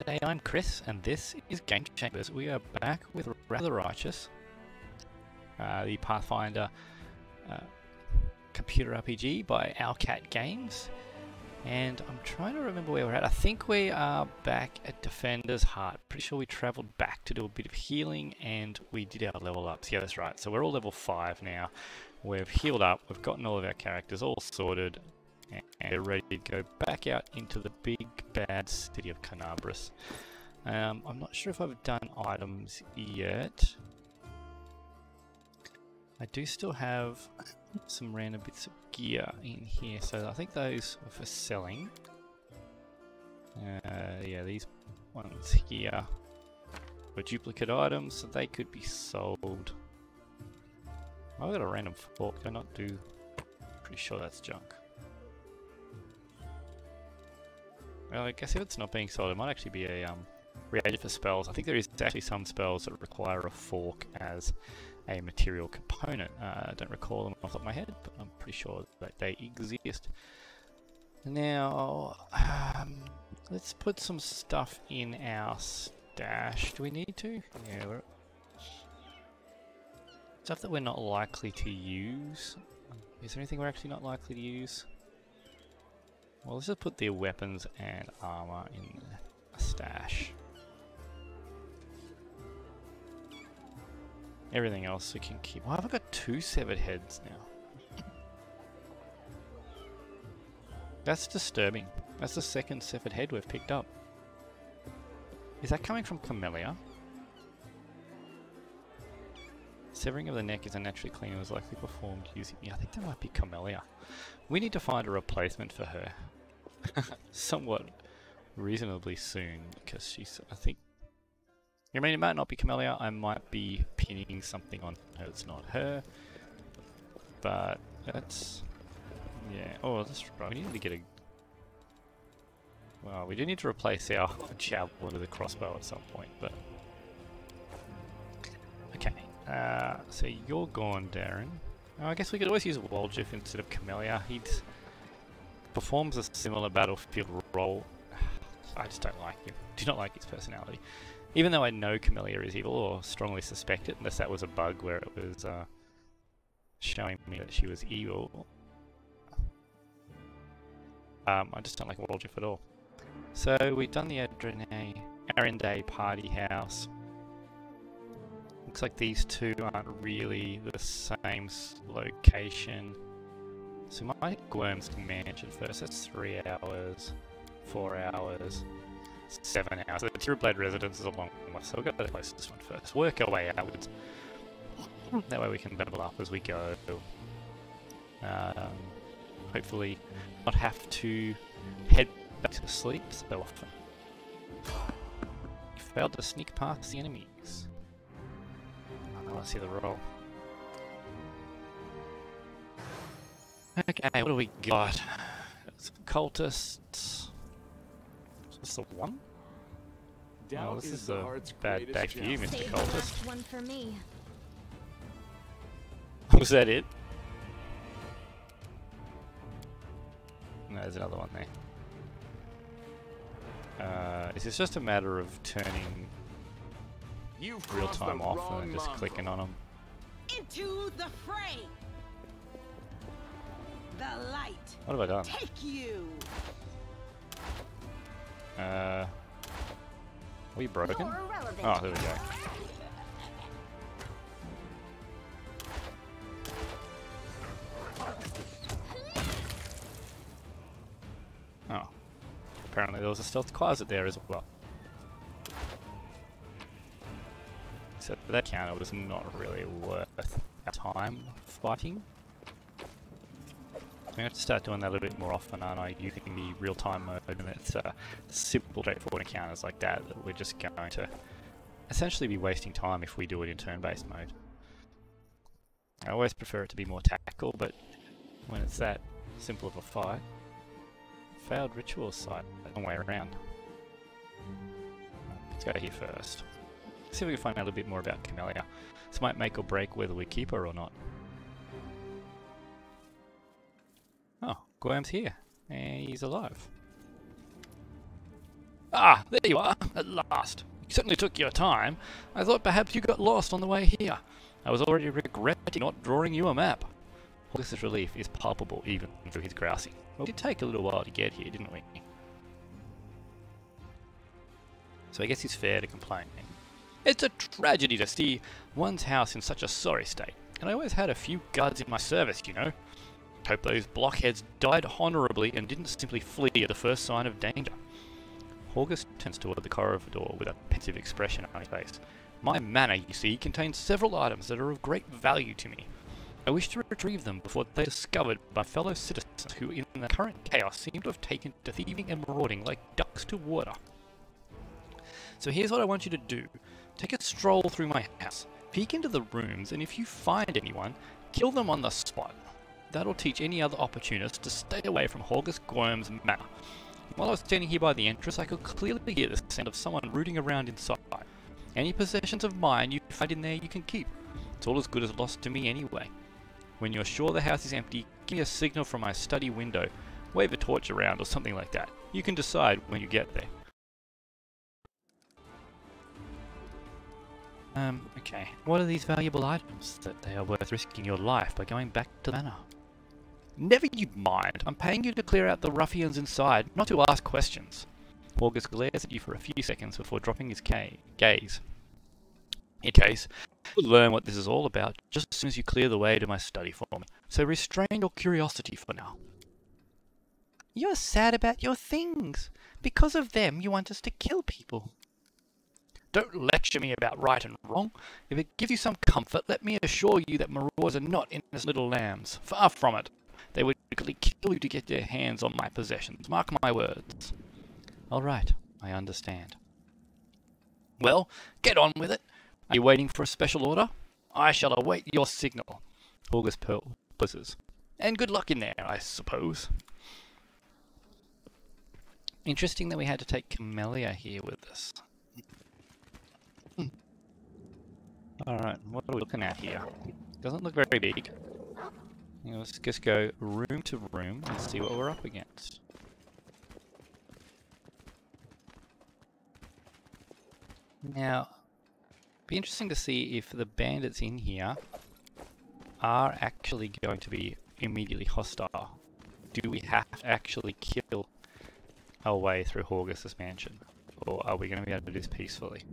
G'day, I'm Chris, and this is Game Chambers. We are back with Rather Righteous, the Pathfinder computer RPG by Owlcat Games. And I'm trying to remember where we're at. I think we are back at Defender's Heart. Pretty sure we travelled back to do a bit of healing, and we did our level ups. Yeah, that's right. So we're all level 5 now. We've healed up, we've gotten all of our characters all sorted, and we're ready to go back out into the big bad city of Carnabras. I'm not sure if I've done items yet. I do still have some random bits of gear in here, so I think those are for selling. Yeah, these ones here were duplicate items, so they could be sold. I've got a random fork, I not do. Pretty sure that's junk. Well, I guess if it's not being sold, it might actually be a reagent for spells. I think there is actually some spells that require a fork as a material component. I don't recall them off the top of my head, but I'm pretty sure that they exist. Now, let's put some stuff in our stash. Do we need to? Yeah, stuff that we're not likely to use. Is there anything we're actually not likely to use? Well, let's just put the weapons and armor in a stash. Everything else we can keep. Why have I got 2 severed heads now? That's disturbing. That's the second severed head we've picked up. Is that coming from Camellia? Severing of the neck is a naturally clean and was likely performed using... Yeah, I think that might be Camellia. We need to find a replacement for her. Somewhat reasonably soon, because she's... I think... I mean, it might not be Camellia, I might be pinning something on her that's not her. But that's... Yeah, oh, that's right, we need to get a... Well, we do need to replace our javelin with a crossbow at some point, but... Okay, so you're gone, Darren. Oh, I guess we could always use WotR instead of Camellia. He performs a similar battlefield role. I just don't like him. Do not like his personality. Even though I know Camellia is evil, or strongly suspect it, unless that was a bug where it was showing me that she was evil. I just don't like WotR at all. So we've done the Arendelle party house. Looks like these two aren't really the same location. So we might hit Gwerms Mansion first. That's 3 hours, 4 hours, 7 hours. So the Tier Blade residence is a long way, so we'll go to the closest one first. Work our way outwards. That way we can level up as we go. Hopefully not have to head back to sleep so often. You failed to sneak past the enemies. I want to see the roll. Okay, what do we got? Some cultists. Is this the one? Oh, this is a bad day for you, Mr. Cultist. One for me. Was that it? No, there's another one there. Is this just a matter of turning real time off and then just clicking on them? Into the fray. The light. What have I done? Take you. Are we broken? Oh, there we go. Oh. Apparently there was a stealth closet there as well. Except for that count, it was not really worth our time fighting. I'm going to have to start doing that a little bit more often, aren't I? Using the real-time mode, and it's simple, straightforward encounters like that that we're just going to essentially be wasting time if we do it in turn-based mode. I always prefer it to be more tactical, but when it's that simple of a fight... Failed ritual site, long way around. Let's go here first. See if we can find out a little bit more about Camellia. This might make or break whether we keep her or not. Oh, Gwerms here, and he's alive. Ah, there you are, at last. You certainly took your time. I thought perhaps you got lost on the way here. I was already regretting not drawing you a map. Horgus' relief is palpable even through his grousing. Well, it did take a little while to get here, didn't we? So I guess it's fair to complain. It's a tragedy to see one's house in such a sorry state, and I always had a few guards in my service, you know. Hope those blockheads died honourably and didn't simply flee at the first sign of danger. Horgus turns toward the corridor with a pensive expression on his face. My manor, you see, contains several items that are of great value to me. I wish to retrieve them before they're discovered by fellow citizens who, in the current chaos, seem to have taken to thieving and marauding like ducks to water. So here's what I want you to do. Take a stroll through my house, peek into the rooms, and if you find anyone, kill them on the spot. That'll teach any other opportunist to stay away from Horgus Gwerms' manor. While I was standing here by the entrance, I could clearly hear the sound of someone rooting around inside. Any possessions of mine you find in there you can keep. It's all as good as lost to me anyway. When you're sure the house is empty, give me a signal from my study window. Wave a torch around or something like that. You can decide when you get there. Okay. What are these valuable items that they are worth risking your life by going back to the manor? Never you mind. I'm paying you to clear out the ruffians inside, not to ask questions. Horgus glares at you for a few seconds before dropping his gaze. In case, you'll learn what this is all about just as soon as you clear the way to my study for me. So restrain your curiosity for now. You're sad about your things. Because of them, you want us to kill people. Don't lecture me about right and wrong. If it gives you some comfort, let me assure you that marauders are not innocent little lambs. Far from it. They would quickly kill you to get their hands on my possessions. Mark my words. All right, I understand. Well, get on with it. Are you waiting for a special order? I shall await your signal. Horgus pulses. And good luck in there, I suppose. Interesting that we had to take Camellia here with us. Alright, what are we looking at here? Doesn't look very big. Let's just go room to room and see what we're up against. Now, be interesting to see if the bandits in here are actually going to be immediately hostile. Do we have to actually kill our way through Horgus' mansion? Or are we going to be able to do this peacefully?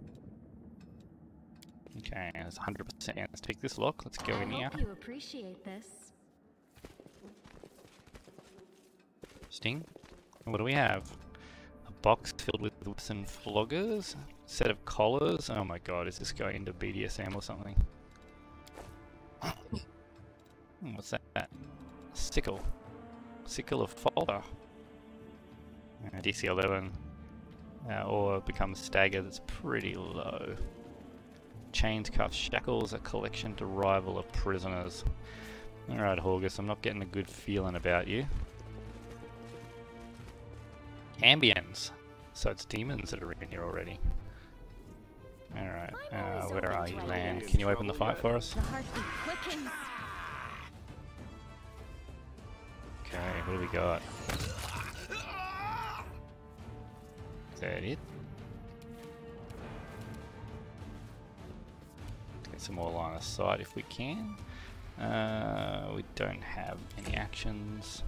Okay, that's 100%. Let's take this lock. Let's go in here. I hope you appreciate this. Sting. What do we have? A box filled with whips and floggers. Set of collars. Oh my god, is this going into BDSM or something? What's that? Sickle. Sickle of folder. DC 11. Or becomes stagger. That's pretty low. Chains, cuffs, shackles, a collection to rival of prisoners. Alright, Horgus, I'm not getting a good feeling about you. Ambience. So it's demons that are in here already. Alright, where are you, Land? Can you open the fight for us? Okay, what do we got? Is that it? Get some more line of sight if we can. We don't have any actions.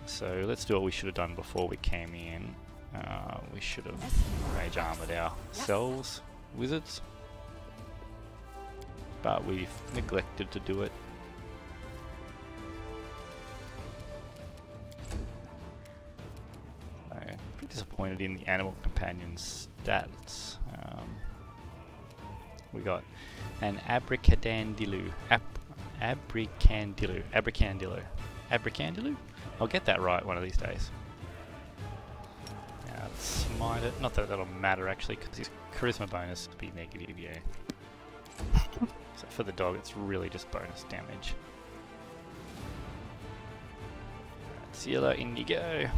So let's do what we should have done before we came in. We should have rage armored ourselves, wizards. But we've neglected to do it. I'm pretty disappointed in the animal companion's stats. We got an abracadabra. Abracandillo? I'll get that right one of these days. Now, let's smite it. Not that that'll matter actually, because his charisma bonus would be negative, yeah. So for the dog, it's really just bonus damage. Alright, Cielo, Indigo.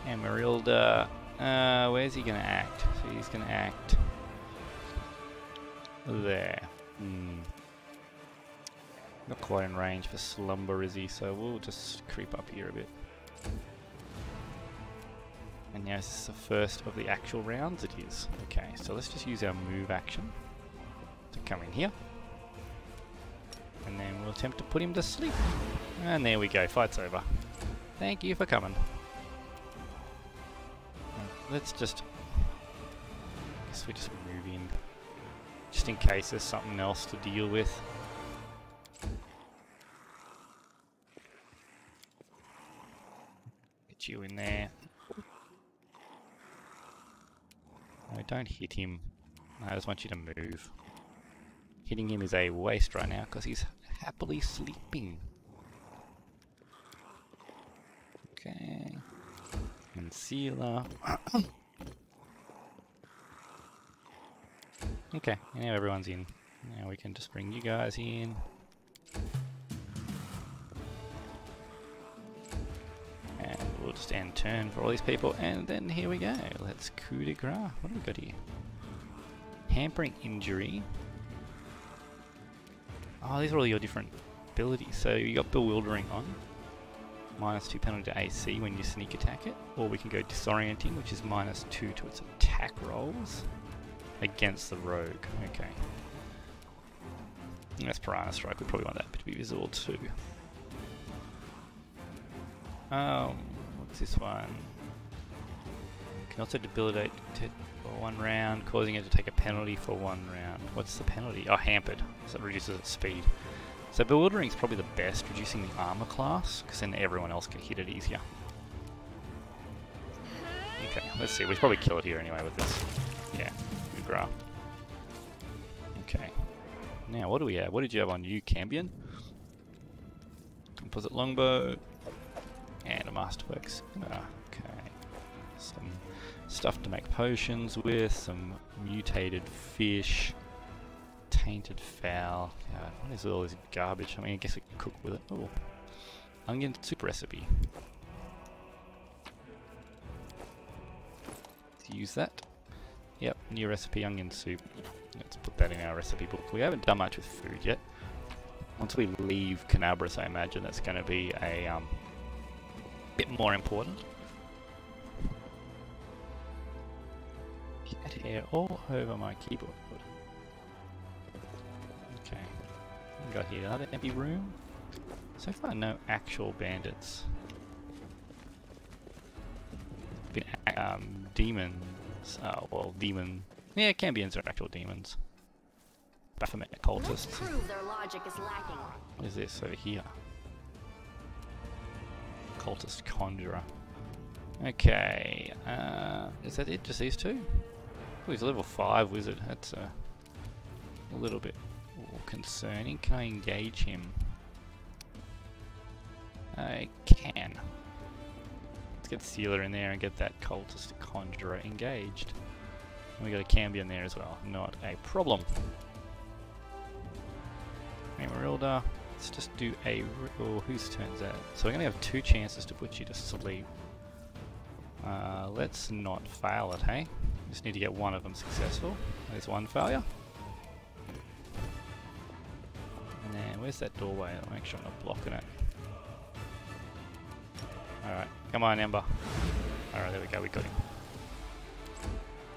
Emeralda. Where's he gonna act? So he's gonna act there. Not quite in range for Slumber, is he? So we'll just creep up here a bit. And now is this the first of the actual rounds? It is. Okay, so let's just use our move action to come in here. And then we'll attempt to put him to sleep. And there we go, fight's over. Thank you for coming. Let's just... I guess we just move in. Just in case there's something else to deal with. Get you in there. No, don't hit him. I just want you to move. Hitting him is a waste right now because he's happily sleeping. Okay. Concealer. Okay, now everyone's in. Now we can just bring you guys in. And we'll just end turn for all these people, and then here we go. Let's coup de grace. What do we got here? Hampering injury. Oh, these are all your different abilities. So you got bewildering on. -2 penalty to AC when you sneak attack it. Or we can go disorienting, which is -2 to its attack rolls against the rogue. Okay. That's Piranha Strike. We probably want that bit to be visible too. What's this one? Can also debilitate it for 1 round, causing it to take a penalty for 1 round. What's the penalty? Oh, hampered. So it reduces its speed. So bewildering is probably the best, reducing the armor class, because then everyone else can hit it easier. Okay, let's see. We'll probably kill it here anyway with this. Yeah, good graph. Okay. Now, what do we have? What did you have on you, Cambion? Composite longbow. And a masterworks. Okay. Some stuff to make potions with. Some mutated fish. Tainted fowl. God, what is all this garbage? I mean, I guess we can cook with it. Oh. Onion soup recipe. Let's use that. Yep, new recipe, onion soup. Let's put that in our recipe book. We haven't done much with food yet. Once we leave Canabras, I imagine that's going to be a bit more important. Cat hair all over my keyboard. Okay. We got here another empty room. So far, no actual bandits. Been demons. Well, demon. Yeah, Cambions are actual demons. Baphomet cultists. Prove their logic is lacking. What is this over here? Cultist conjurer. Okay. Is that it? Just these two? Oh, he's a level 5 wizard. That's a little bit concerning. Can I engage him? I can. Let's get Sealer in there and get that cultist conjurer engaged. And we got a Cambion there as well. Not a problem. Marilda. Let's just do a... Oh, whose turn's that? So we're going to have 2 chances to put you to sleep. Let's not fail it, hey? Just need to get one of them successful. There's 1 failure. And then, where's that doorway? I'll make sure I'm not blocking it. Alright, come on, Ember. Alright, there we go, we got him.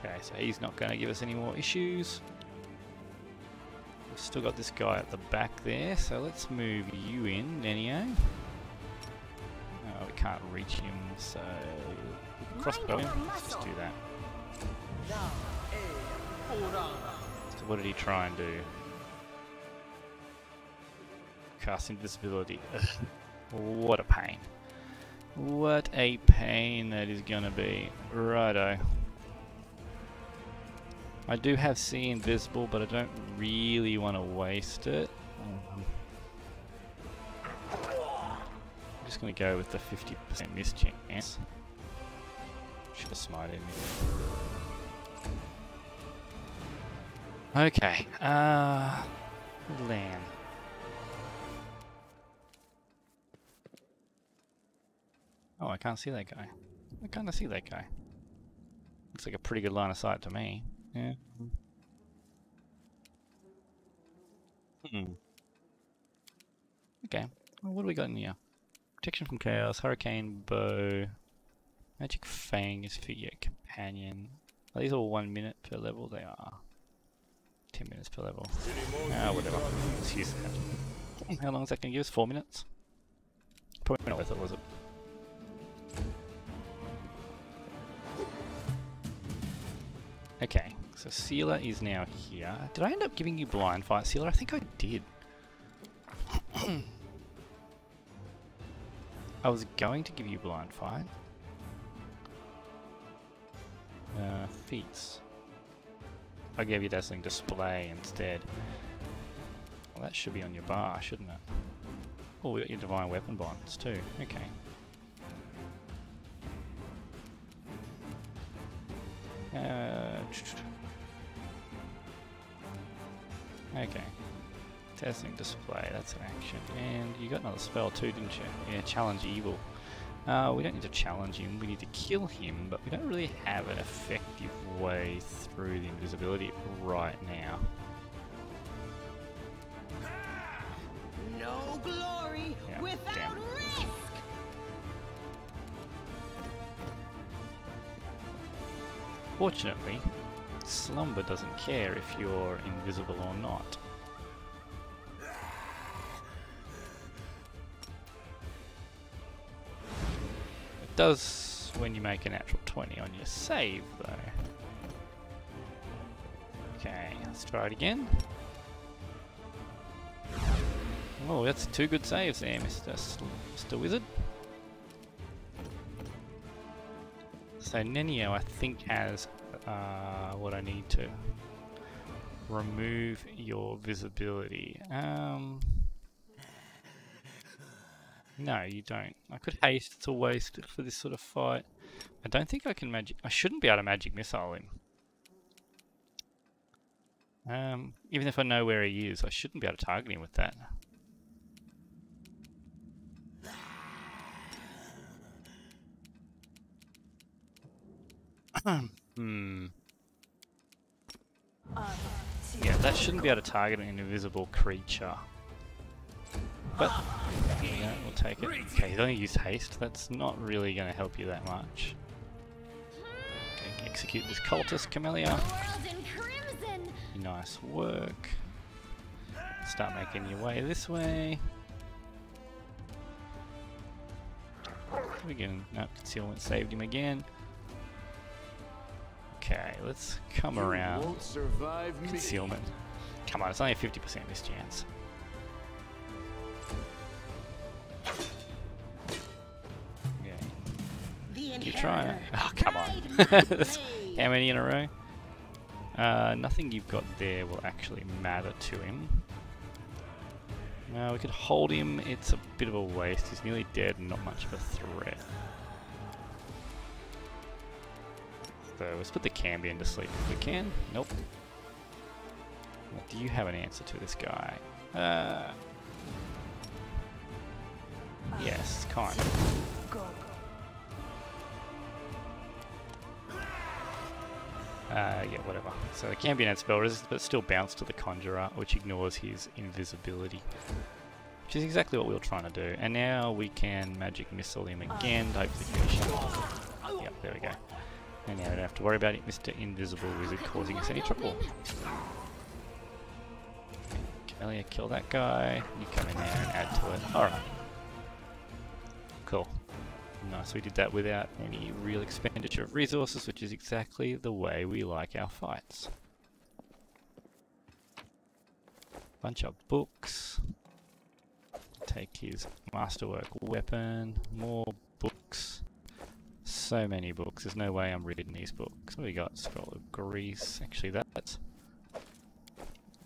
Okay, so he's not going to give us any more issues. We've still got this guy at the back there, so let's move you in, Nenio. Oh, we can't reach him, so... crossbow him. Let's just do that. So what did he try and do? Cast invisibility. Ugh. What a pain. What a pain that is gonna be. Righto. I do have See Invisible, but I don't really want to waste it. I'm just gonna go with the 50% miss chance. Should have smited me. Okay, land. Oh, I can't see that guy. I can't see that guy. Looks like a pretty good line of sight to me. Yeah. Okay, well, what do we got in here? Protection from chaos, hurricane bow. Magic Fang is for your companion. Are these all 1 minute per level? They are. 10 minutes per level. Whatever. Let's use that. How long is that going to give us? 4 minutes? Probably not worth it, was it? Okay, so Sealer is now here. Did I end up giving you blind fight, Sealer? I think I did. I was going to give you blind fight. Feats. I gave you dazzling display instead. Well, that should be on your bar, shouldn't it? Oh, we got your divine weapon bonds too. Okay. Okay. Dazzling display, that's an action. And you got another spell too, didn't you? Yeah, challenge evil. We don't need to challenge him, we need to kill him, but we don't really have an effective way through the invisibility right now. No glory without risk. Fortunately, Slumber doesn't care if you're invisible or not. It does when you make a natural 20 on your save, though. Okay, let's try it again. Oh, that's 2 good saves there, Mr. Wizard. So Nenio, I think, has what I need to remove your visibility. No, you don't. I could haste. It's a waste for this sort of fight. I don't think I can magic. I shouldn't be able to magic missile him. Even if I know where he is, I shouldn't be able to target him with that. Yeah, that shouldn't be able to target an invisible creature. But, yeah, we'll take it. Okay, he's only used haste. That's not really going to help you that much. Okay, execute this cultist, Camellia. Nice work. Start making your way this way. Again, no, concealment saved him again. Okay, let's come around. Concealment. Come on, it's only a 50% mischance. Okay. Keep trying it. Oh, come on. How many in a row? Nothing you've got there will actually matter to him. No, we could hold him. It's a bit of a waste. He's nearly dead and not much of a threat. So let's put the Cambion to sleep if we can. Nope. Do you have an answer to this guy? Yes, kind of. Yeah, whatever. So the Cambion had spell resist, but still bounced to the Conjurer, which ignores his invisibility. Which is exactly what we were trying to do. And now we can magic missile him again to hopefully finish him off. Yep, there we go. And now we don't have to worry about it, Mr. Invisible Wizard causing us any trouble. Camellia, kill that guy. You come in there and add to it. Alright. Cool. Nice, we did that without any real expenditure of resources, which is exactly the way we like our fights. Bunch of books. Take his masterwork weapon. More books. So many books. There's no way I'm reading these books. What do we got? Scroll of Grease. Actually, that's...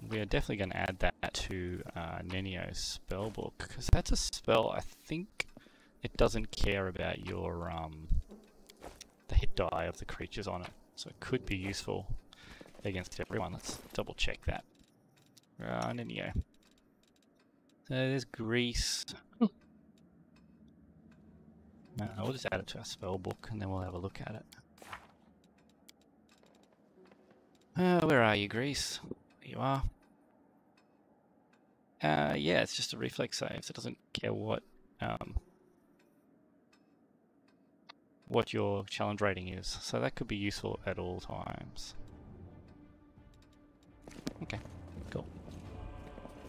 We are definitely going to add that to Nenio's spellbook, because that's a spell I think it doesn't care about your the hit die of the creatures on it, so it could be useful against everyone. Let's double check that. Nenio. So there's Grease. We'll just add it to our spell book and then we'll have a look at it. Where are you, Grease? There you are. Yeah, it's just a reflex save, so it doesn't care what what your challenge rating is. So that could be useful at all times. Okay, cool.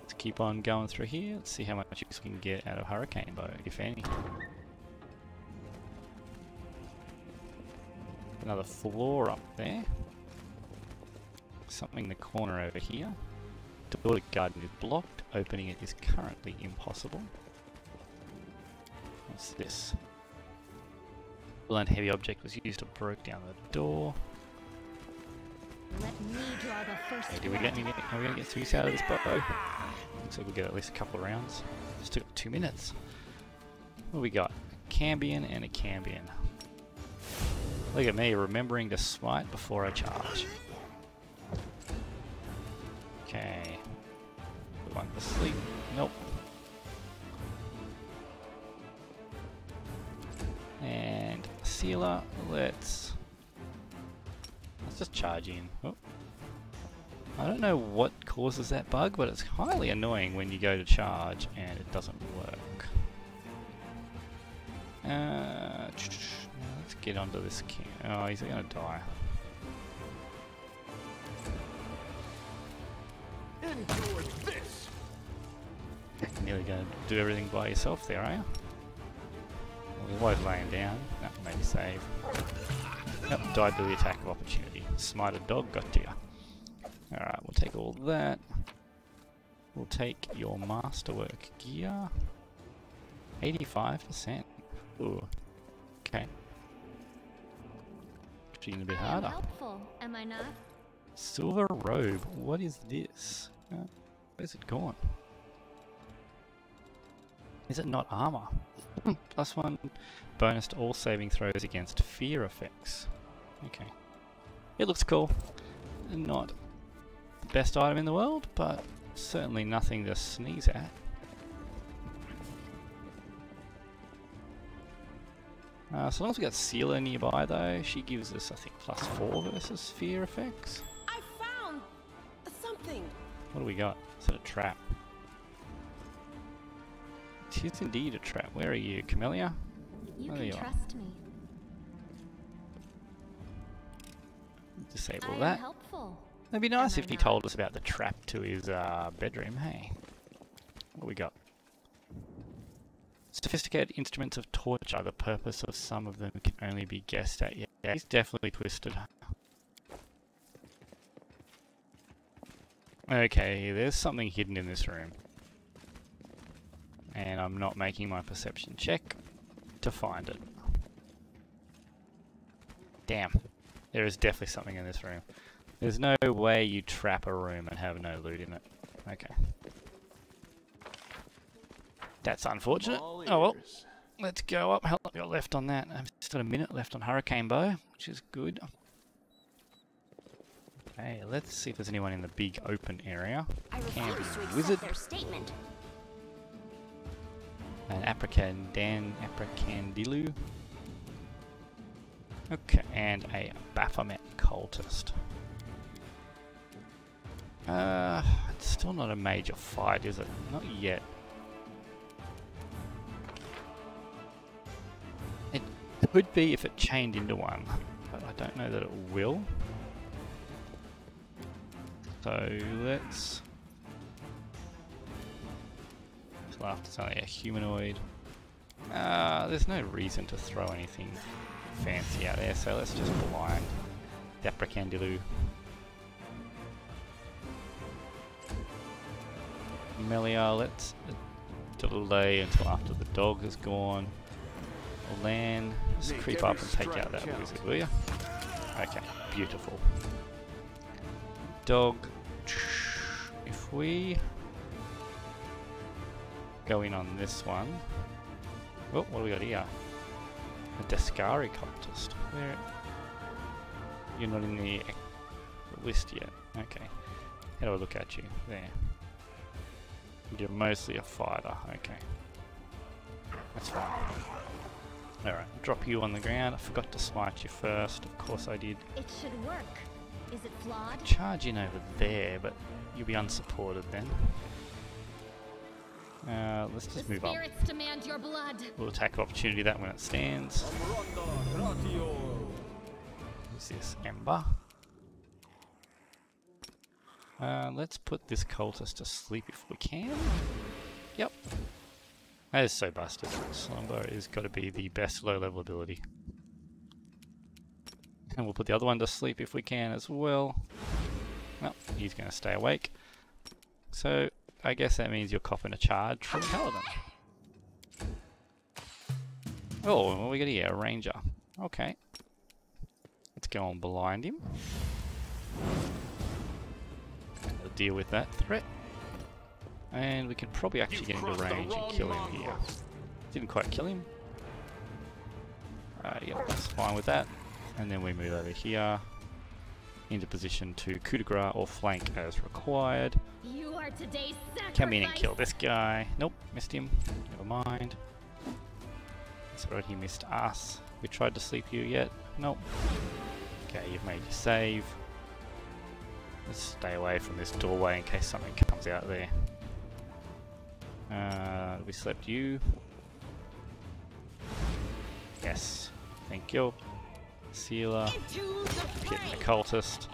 Let's keep on going through here. Let's see how much use we can get out of Hurricane Bow, if any. Another floor up there. Something in the corner over here. Door to garden is blocked. Opening it is currently impossible. What's this? Blunt heavy object was used to break down the door. Let me draw the first. Hey, are we gonna get use out of this bow? Looks like we'll get at least a couple of rounds. Just took 2 minutes. What do we got? A Cambion and a Cambion. Look at me remembering to smite before I charge. Okay. Put one to sleep. Nope. And Sealer, let's just charge in. Oh. I don't know what causes that bug, but it's highly annoying when you go to charge and it doesn't work. Let's get onto this king. Oh, he's gonna die. Enjoy this. Nearly gonna do everything by yourself there, are you? Well, he was laying down. No, maybe save. Yep, died to the attack of opportunity. Smite a dog, got to you. Alright, we'll take all that. We'll take your masterwork gear. 85%. Ooh. Okay. Actually, a bit harder. Helpful, am I not? Silver robe. What is this? Where's it gone? Is it not armor? +1 bonus to all saving throws against fear effects. Okay. It looks cool. Not the best item in the world, but certainly nothing to sneeze at. So long as we got Sealer nearby though, she gives us I think +4 versus fear effects. I found something. What do we got? Is it a trap? It is indeed a trap. Where are you, Camellia? You There can you are. trust me. Disable I'm that. helpful. It'd be nice Am if I he not? told us about the trap to his bedroom, hey? What do we got? Sophisticated instruments of torture. The purpose of some of them can only be guessed at. Yeah, he's definitely twisted. Okay, there's something hidden in this room. And I'm not making my perception check to find it. Damn. There is definitely something in this room. There's no way you trap a room and have no loot in it. Okay. That's unfortunate. Oh well. Let's go up. How long have we got left on that? I've just got a minute left on Hurricane Bow, which is good. Okay, let's see if there's anyone in the big open area. I refuse to accept Wizard. their statement. An Apracandilu. Okay, and a Baphomet cultist. It's still not a major fight, is it? Not yet. It could be if it chained into one, but I don't know that it will. So let's... After it's only a humanoid. There's no reason to throw anything fancy out there, so let's just blind Dapracandilu. Camellia, let's delay until after the dog has gone. Lan, just creep up and take out that wizard, will you? Okay, beautiful. Dog, if we go in on this one. Oh, what do we got here? A Descari cultist. Where? You're not in the list yet. Okay. How do I look at you? There. You're mostly a fighter. Okay. That's fine. Alright, drop you on the ground. I forgot to smite you first. Of course I did. It should work. Is it flawed? Charge in over there, but you'll be unsupported then. Let's just The move up. spirits demand your blood. We'll attack of opportunity that when it stands. Who's this? Ember. Let's put this cultist to sleep if we can. Yep. That is so busted. Slumber is got to be the best low level ability. And we'll put the other one to sleep if we can as well. Well, he's going to stay awake. So, I guess that means you're copping a charge from Paladin. Oh, what are we got here? A ranger. Okay. Let's go and blind him. We'll deal with that threat. And we can probably actually get into range and kill him here. Didn't quite kill him. Yeah, that's fine with that. And then we move over here into position to coup de grace or flank as required. You are today's sacrifice. Come in and kill this guy. Nope, missed him. Never mind. That's right, he missed us. We tried to sleep you yet? Nope. Okay, you've made your save. Let's stay away from this doorway in case something comes out there. We slept you. Yes, thank you. Sealer, hitting the cultist.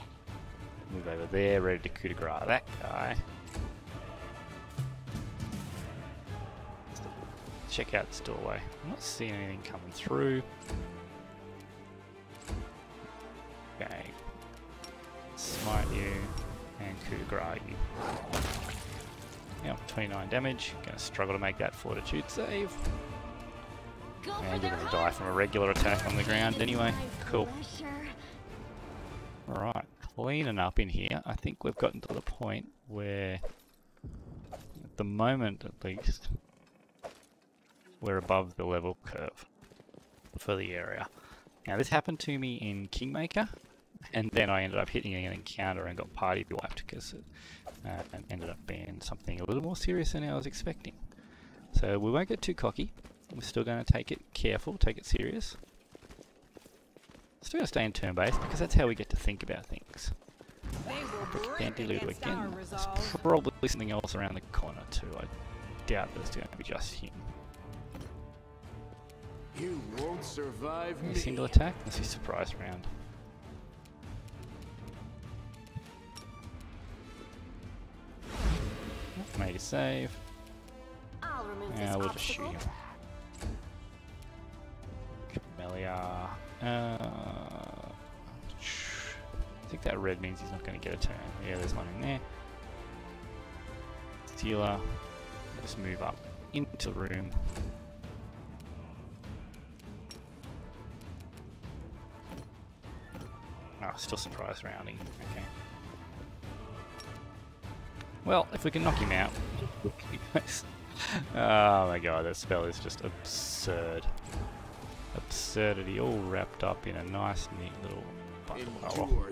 Move over there, ready to coup de grace that guy. Check out this doorway. I'm not seeing anything coming through. Okay. Smite you and coup de grace you. Yep, 29 damage. Gonna struggle to make that fortitude save. And you're gonna die from a regular attack on the ground anyway. Cool. Alright, cleaning up in here. I think we've gotten to the point where, at the moment at least, we're above the level curve for the area. Now this happened to me in Kingmaker, and then I ended up hitting an encounter and got party wiped because it ended up being something a little more serious than I was expecting. So we won't get too cocky. We're still going to take it careful, take it serious. Still going to stay in turn-based because that's how we get to think about things. Dandy-loo again. There's probably something else around the corner too. I doubt there's going to be just him. You won't survive me. A single attack? Let's see, surprise round. Made a save. Now we'll just shoot him. Camellia. I think that red means he's not going to get a turn. Yeah, there's one in there. Stealer. Just move up into the room. Oh, still surprise rounding. Okay. Well, if we can knock him out. Oh my god, that spell is just absurd. Absurdity all wrapped up in a nice, neat little bundle. Oh, well.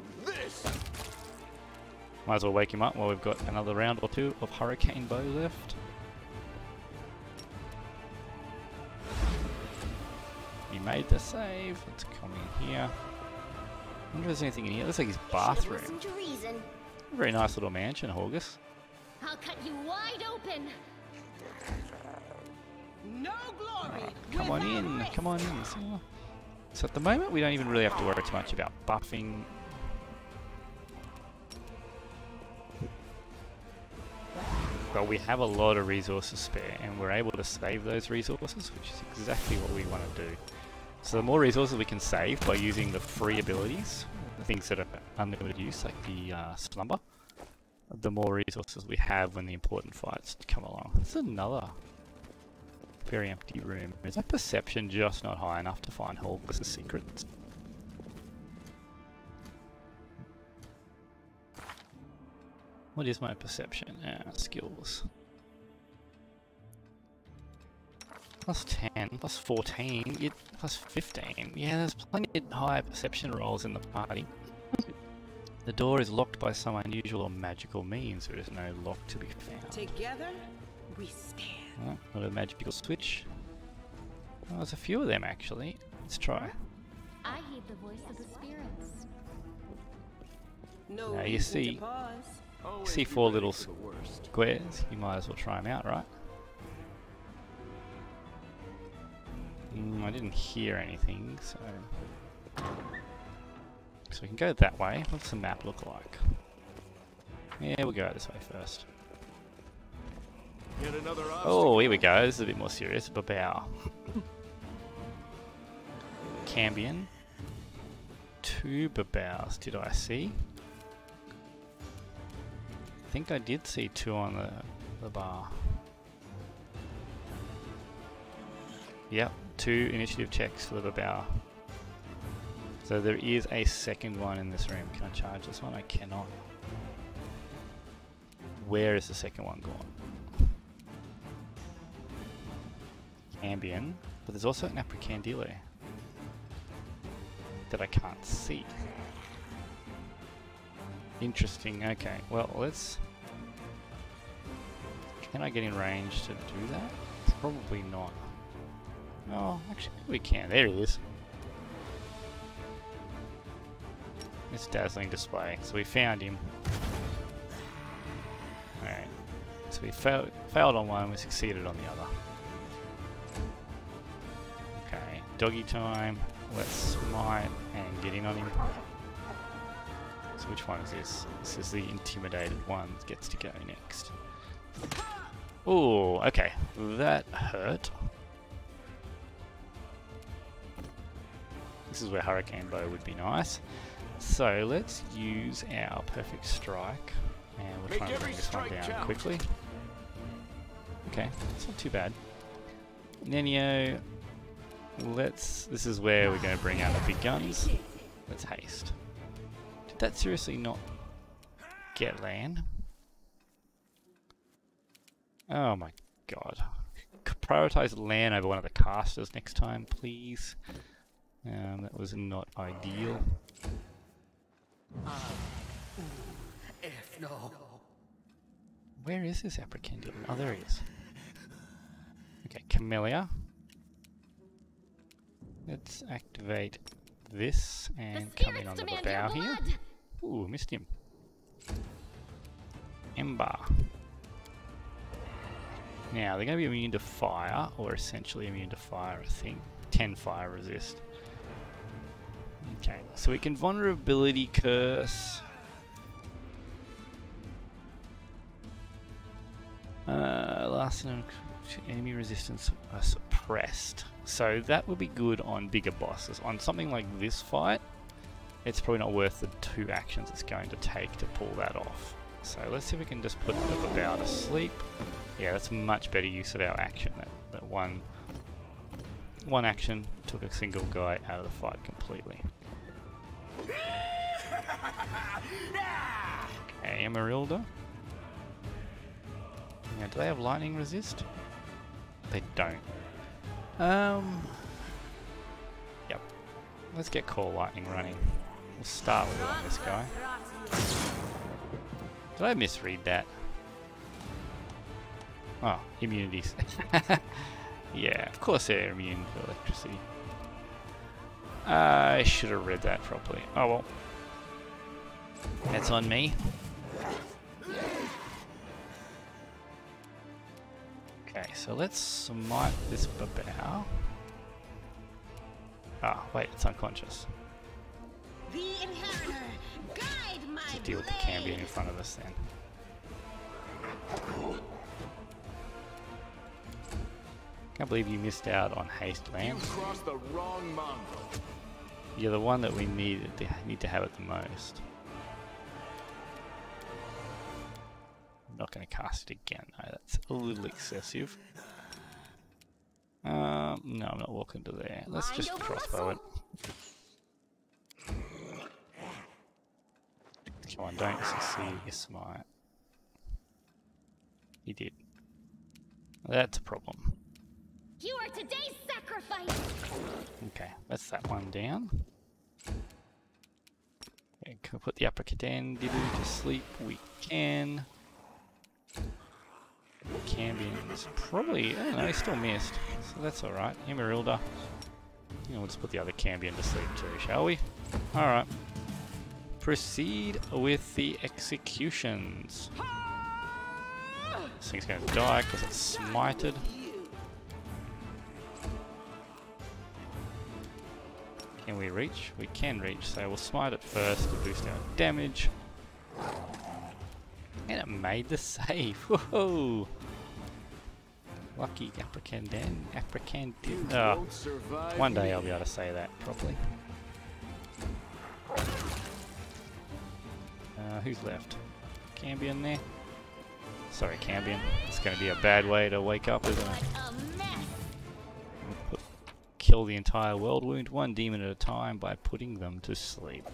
Might as well wake him up while we've got another round or two of Hurricane Bow left. He made the save. Let's come in here. I wonder if there's anything in here. It looks like his bathroom. Very nice little mansion, Horgus. I'll cut you wide open. No glory. Come on in, come on in. So at the moment we don't even really have to worry too much about buffing. But we have a lot of resources spare and we're able to save those resources, which is exactly what we want to do. So the more resources we can save by using the free abilities, the things that are unlimited use, like the slumber, the more resources we have when the important fights come along. It's another very empty room. Is my perception just not high enough to find Horgus' secrets? What is my perception? Skills. Plus 10, plus 14, plus 15. Yeah, there's plenty of high perception rolls in the party. The door is locked by some unusual or magical means. There is no lock to be found. Together, we stand. Oh, not a magical switch. Oh, there's a few of them actually. Let's try. I heed the voice of the spirits. No Now you reason to see, pause. four little squares. You might as well try them out, right? I didn't hear anything, so we can go that way. What's the map look like? Yeah, we'll go this way first. Yet another Oh, here we go. This is a bit more serious. Babao. Cambion. 2 babaos did I see? I think I did see 2 on the bar. Yep, 2 initiative checks for the babao. So there is a second one in this room. Can I charge this one? I cannot. Where is the second one gone? Cambion, but there's also an Apricandile that I can't see. Interesting, okay, well let's... Can I get in range to do that? Probably not. Oh, actually we can, there he is. This dazzling display, so we found him. Alright, so we failed on one, we succeeded on the other. Okay, doggy time. Let's smite and get in on him. So which one is this? This is the intimidated one that gets to go next. Oh, okay. That hurt. This is where Hurricane Bow would be nice. So let's use our Perfect Strike. And we'll try and bring this one down quickly. Okay, it's not too bad. Nenio. This is where we're going to bring out the big guns. Let's haste. Did that seriously not get land? Oh my god. Prioritize land over one of the casters next time, please. That was not ideal. Where is this Apricandile? Oh, there he is. Okay, Camellia. Let's activate this and come in on the bow here. Ooh, missed him. Ember. Now, they're going to be immune to fire, or essentially immune to fire, I think. 10 fire resist. Okay, so we can vulnerability curse. Last enemy resistance are suppressed. So that would be good on bigger bosses. On something like this fight, it's probably not worth the 2 actions it's going to take to pull that off. So let's see if we can just put the bow to sleep. Yeah, that's a much better use of our action. That one action took a single guy out of the fight completely. Okay, Emerilda. Now, do they have lightning resist? They don't. Yep. Let's get Core Lightning running. We'll start with it on this guy. Did I misread that? Oh, immunities. Yeah, of course they're immune to electricity. I should have read that properly. Oh well. That's on me. Okay, so let's smite this babao. Ah, wait, it's unconscious. The inheritor, guide my Let's deal with the Cambion in front of us then. Can't believe you missed out on haste land. You crossed the wrong mongrel. You're the one that we need to have it the most. I'm not going to cast it again though, that's a little excessive. No, I'm not walking to there. Let's just crossbow it. Come on, don't succeed your smite. He did. That's a problem. You are today's sacrifice. Okay, that's that one down. Okay, can we put the Apricandile to sleep? We can. Cambion's probably, I don't know, he still missed. So that's alright. Emerilda. We'll just put the other Cambion to sleep too, shall we? Alright. Proceed with the executions. This thing's going to die because it's smited. Can we reach? We can reach, so we'll smite it first to boost our damage. And it made the save. Whoa! Lucky Apricand. Oh, one day I'll be able to say that properly. Who's left? Cambion there? Sorry, Cambion. It's going to be a bad way to wake up, isn't it? Kill the entire world, wound one demon at a time by putting them to sleep.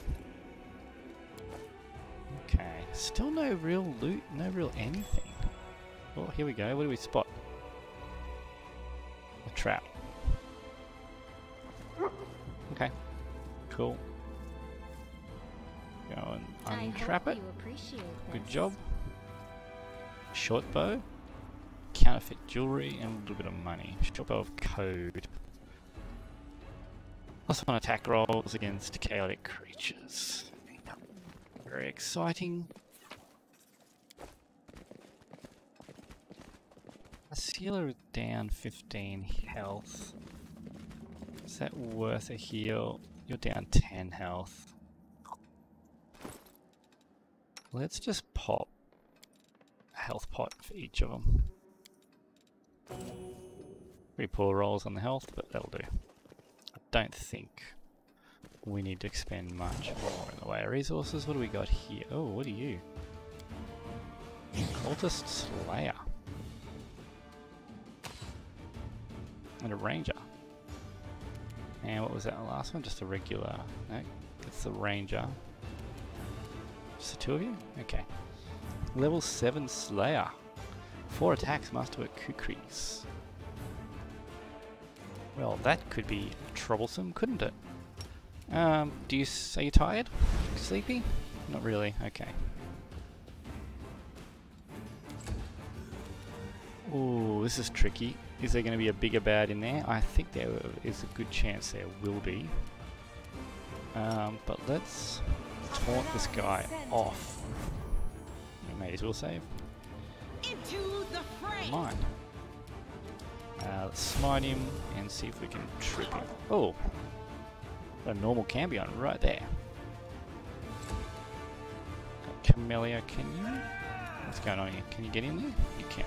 Okay, still no real loot, no real anything. Oh, here we go. What do we spot? A trap. Okay, cool. Go and untrap it. Good job. Short bow, counterfeit jewelry, and a little bit of money. Short bow of code. Plus one attack rolls against chaotic creatures. Very exciting. A sealer is down 15 health. Is that worth a heal? You're down 10 health. Let's just pop a health pot for each of them. Pretty poor rolls on the health, but that'll do. I don't think we need to expend much more in the way of resources. What do we got here? Oh, what are you? Cultist Slayer. And a Ranger. And what was that last one? Just a regular... No, it's the Ranger. Just the two of you? Okay. Level 7 Slayer. 4 attacks, master at Kukris. Well, that could be troublesome, couldn't it? Are you tired? Sleepy? Not really, okay. Ooh, this is tricky. Is there going to be a bigger bad in there? I think there is a good chance there will be. But let's taunt this guy off. We may as well save. Into the fray. Mine. Let's smite him and see if we can trip him. Oh! A normal Cambion right there. Camellia, can you? What's going on here? Can you get in there? You can.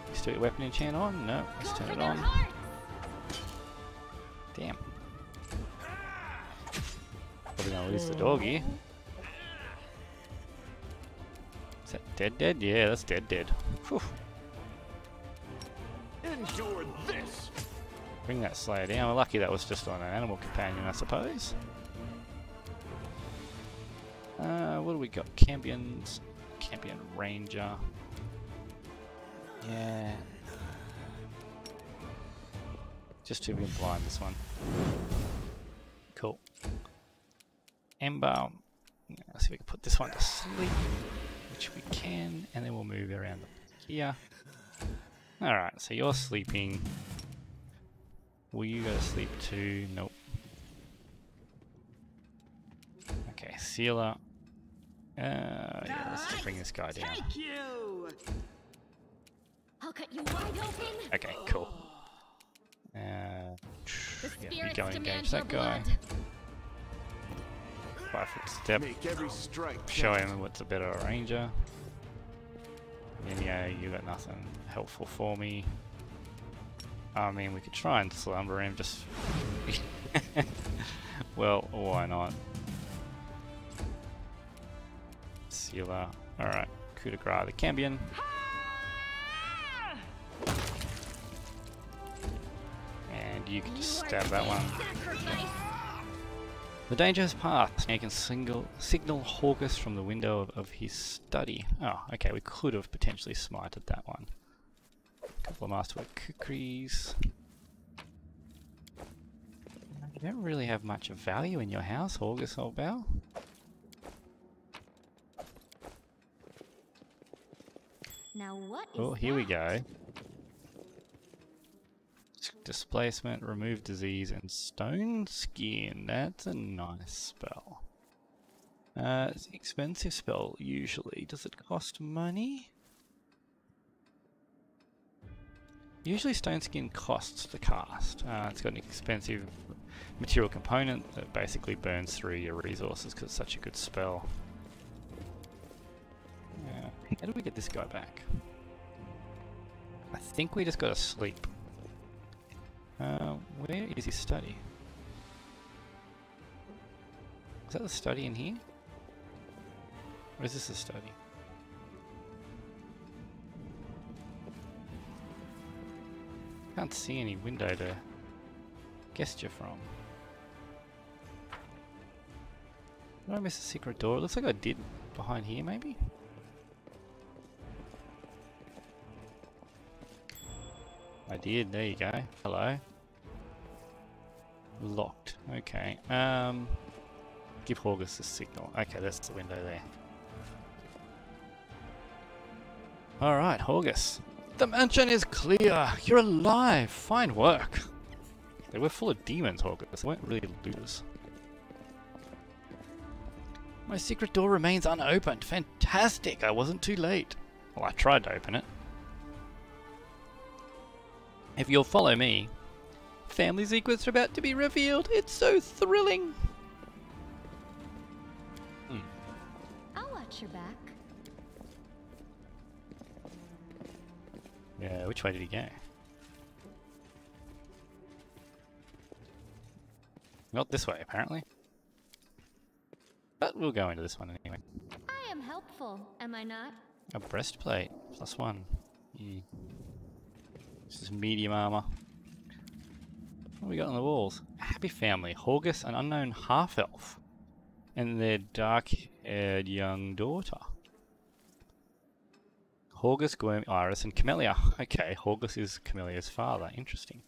You still your weapon enchant on? No, let's turn it on. Damn. Probably gonna lose the dog here. Is that dead? Yeah, that's dead. Whew. Endure this. Bring that Slayer down. We're lucky that was just on an animal companion, I suppose. What do we got? Cambion Ranger. Yeah. Just too being blind, this one. Cool. Ember. Let's see if we can put this one to sleep, which we can, and then we'll move around here. Alright, so you're sleeping. Will you go to sleep too? Nope. Okay, Sealer. Yeah, let's just bring this guy down. Thank you. I'll cut you wide open. Okay, cool. Yeah, you go and engage that guy. 5 foot step. Make every strike Show him what's a better ranger. And yeah, you got nothing helpful for me. I mean, we could try and slumber him, just... well, why not? Sealer. Alright, coup de grace the Cambion. And you can just stab that one. The danger has passed. You can signal Horgus from the window of his study. Oh, okay, we could have potentially smited that one. Couple of masterwork kukris. You don't really have much of value in your house, Horgus, old bow. Now what is Oh, here we that? go. Displacement, remove disease, and stone skin. That's a nice spell. It's an expensive spell, usually. Does it cost money? Usually stone skin costs to cast. It's got an expensive material component that basically burns through your resources because it's such a good spell. Yeah. How do we get this guy back? I think we just gotta sleep. Where is his study? Is that the study in here? Or is this a study? Can't see any window to gesture from. Did I miss a secret door? It looks like I did behind here, maybe? I did, there you go. Hello. Locked. Okay. Give Horgus a signal. Okay, that's the window there. Alright, Horgus. The mansion is clear! You're alive! Fine work! They were full of demons, Horgus. They weren't really looters. My secret door remains unopened. Fantastic! I wasn't too late. Well, I tried to open it. If you'll follow me, family secrets are about to be revealed. It's so thrilling! I'll watch your back. Yeah, which way did he go? Not this way, apparently. But we'll go into this one anyway. I am helpful, am I not? A breastplate, +1. This is medium armor. What have we got on the walls? A happy family, Horgus, an unknown half-elf, and their dark-haired young daughter. Horgus, Gwerms, Iris, and Camellia. Okay, Horgus is Camellia's father. Interesting.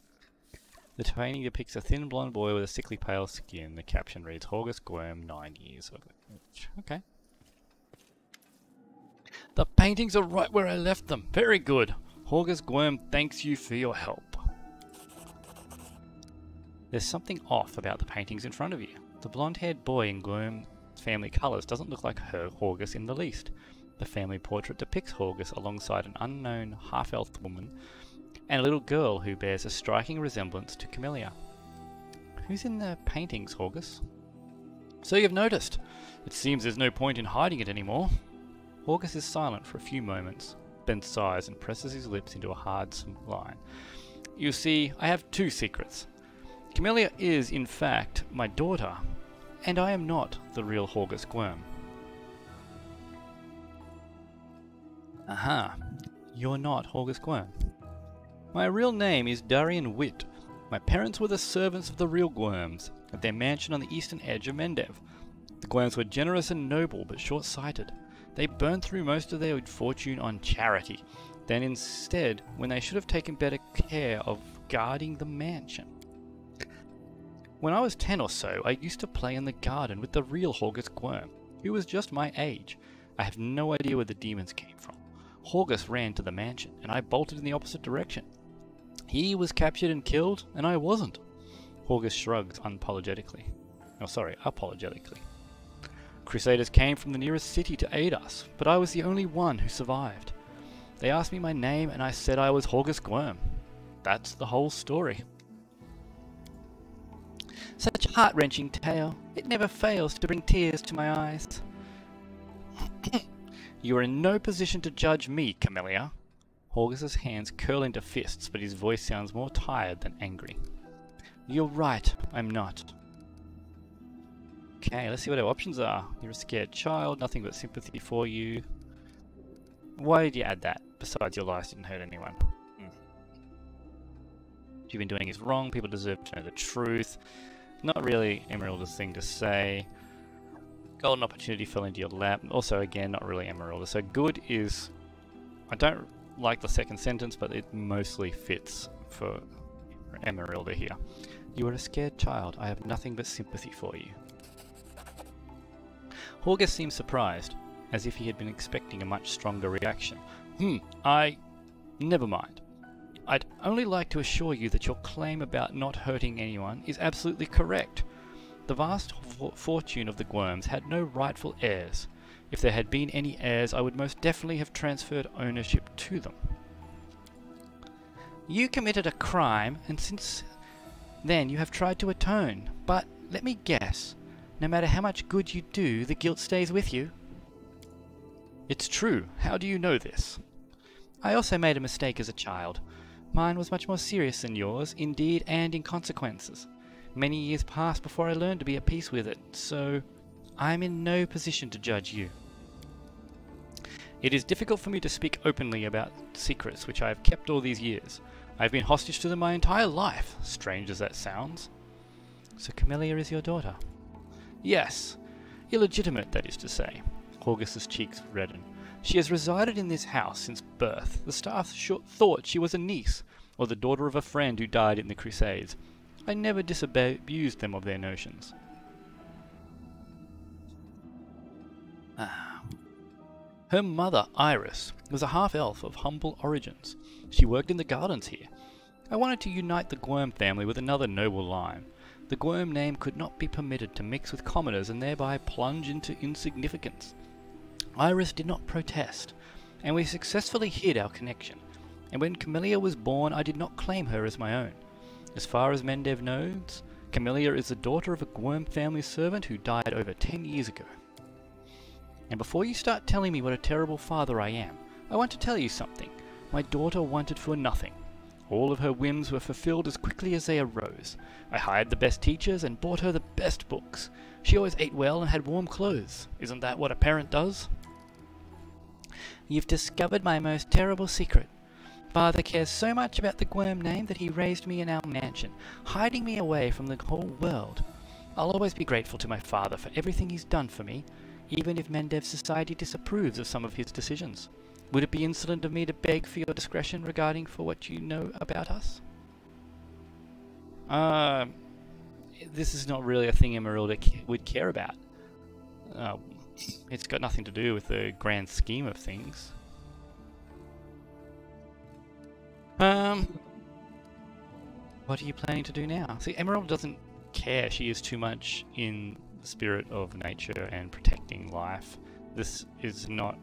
The painting depicts a thin blonde boy with a sickly pale skin. The caption reads, Horgus Gwerm, 9 years of age. Okay. The paintings are right where I left them. Very good. Horgus Gwerm thanks you for your help. There's something off about the paintings in front of you. The blonde-haired boy in Gwerm's family colours doesn't look like Horgus in the least. The family portrait depicts Horgus alongside an unknown half-elf woman and a little girl who bears a striking resemblance to Camellia. Who's in the paintings, Horgus? So you've noticed. It seems there's no point in hiding it anymore. Horgus is silent for a few moments, then sighs and presses his lips into a hard line. You see, I have 2 secrets. Camellia is, in fact, my daughter, and I am not the real Horgus Gwerm. Aha, you're not Horgus Gwerm. My real name is Darian Witt. My parents were the servants of the real Gwerms, at their mansion on the eastern edge of Mendev. The Gwerms were generous and noble, but short-sighted. They burned through most of their fortune on charity, then instead, when they should have taken better care of guarding the mansion. When I was 10 or so, I used to play in the garden with the real Horgus Gwerm, who was just my age. I have no idea where the demons came from. Horgus ran to the mansion, and I bolted in the opposite direction. He was captured and killed, and I wasn't. Horgus shrugs apologetically. Crusaders came from the nearest city to aid us, but I was the only one who survived. They asked me my name, and I said I was Horgus Gwerm. That's the whole story. Such a heart-wrenching tale. It never fails to bring tears to my eyes. You are in no position to judge me, Camellia. Horgus's hands curl into fists, but his voice sounds more tired than angry. You're right, I'm not. Okay, let's see what our options are. You're a scared child, nothing but sympathy for you. Why did you add that? Besides, your lies didn't hurt anyone. What you've been doing is wrong. People deserve to know the truth. Not really Emeralda's thing to say. Golden opportunity fell into your lap. Also, again, not really Emeralda. So good is... I don't like the second sentence, but it mostly fits for Emeralda here. You are a scared child. I have nothing but sympathy for you. Horgus seemed surprised, as if he had been expecting a much stronger reaction. Never mind. I'd only like to assure you that your claim about not hurting anyone is absolutely correct. The vast fortune of the Gwerms had no rightful heirs. If there had been any heirs, I would most definitely have transferred ownership to them. You committed a crime, and since Then you have tried to atone, but let me guess, no matter how much good you do, the guilt stays with you. It's true. How do you know this? I also made a mistake as a child. Mine was much more serious than yours, in deed and in consequences. Many years passed before I learned to be at peace with it, so I am in no position to judge you. It is difficult for me to speak openly about secrets which I have kept all these years. I have been hostage to them my entire life, strange as that sounds. So Camellia is your daughter? Yes. Illegitimate, that is to say. Horgus's cheeks reddened. She has resided in this house since birth. The staff thought she was a niece, or the daughter of a friend who died in the Crusades. I never disabused them of their notions. Her mother, Iris, was a half-elf of humble origins. She worked in the gardens here. I wanted to unite the Gwerm family with another noble line. The Gwerm name could not be permitted to mix with commoners and thereby plunge into insignificance. Iris did not protest, and we successfully hid our connection. And when Camellia was born, I did not claim her as my own. As far as Mendev knows, Camellia is the daughter of a Gwerm family servant who died over 10 years ago. And before you start telling me what a terrible father I am, I want to tell you something. My daughter wanted for nothing. All of her whims were fulfilled as quickly as they arose. I hired the best teachers and bought her the best books. She always ate well and had warm clothes. Isn't that what a parent does? You've discovered my most terrible secret. Father cares so much about the Gwerm name that he raised me in our mansion, hiding me away from the whole world. I'll always be grateful to my father for everything he's done for me, even if Mendev society disapproves of some of his decisions. Would it be insolent of me to beg for your discretion regarding for what you know about us? This is not really a thing Emeralda would care about. It's got nothing to do with the grand scheme of things. What are you planning to do now? See, Emerald doesn't care. She is too much in the spirit of nature and protecting life. This is not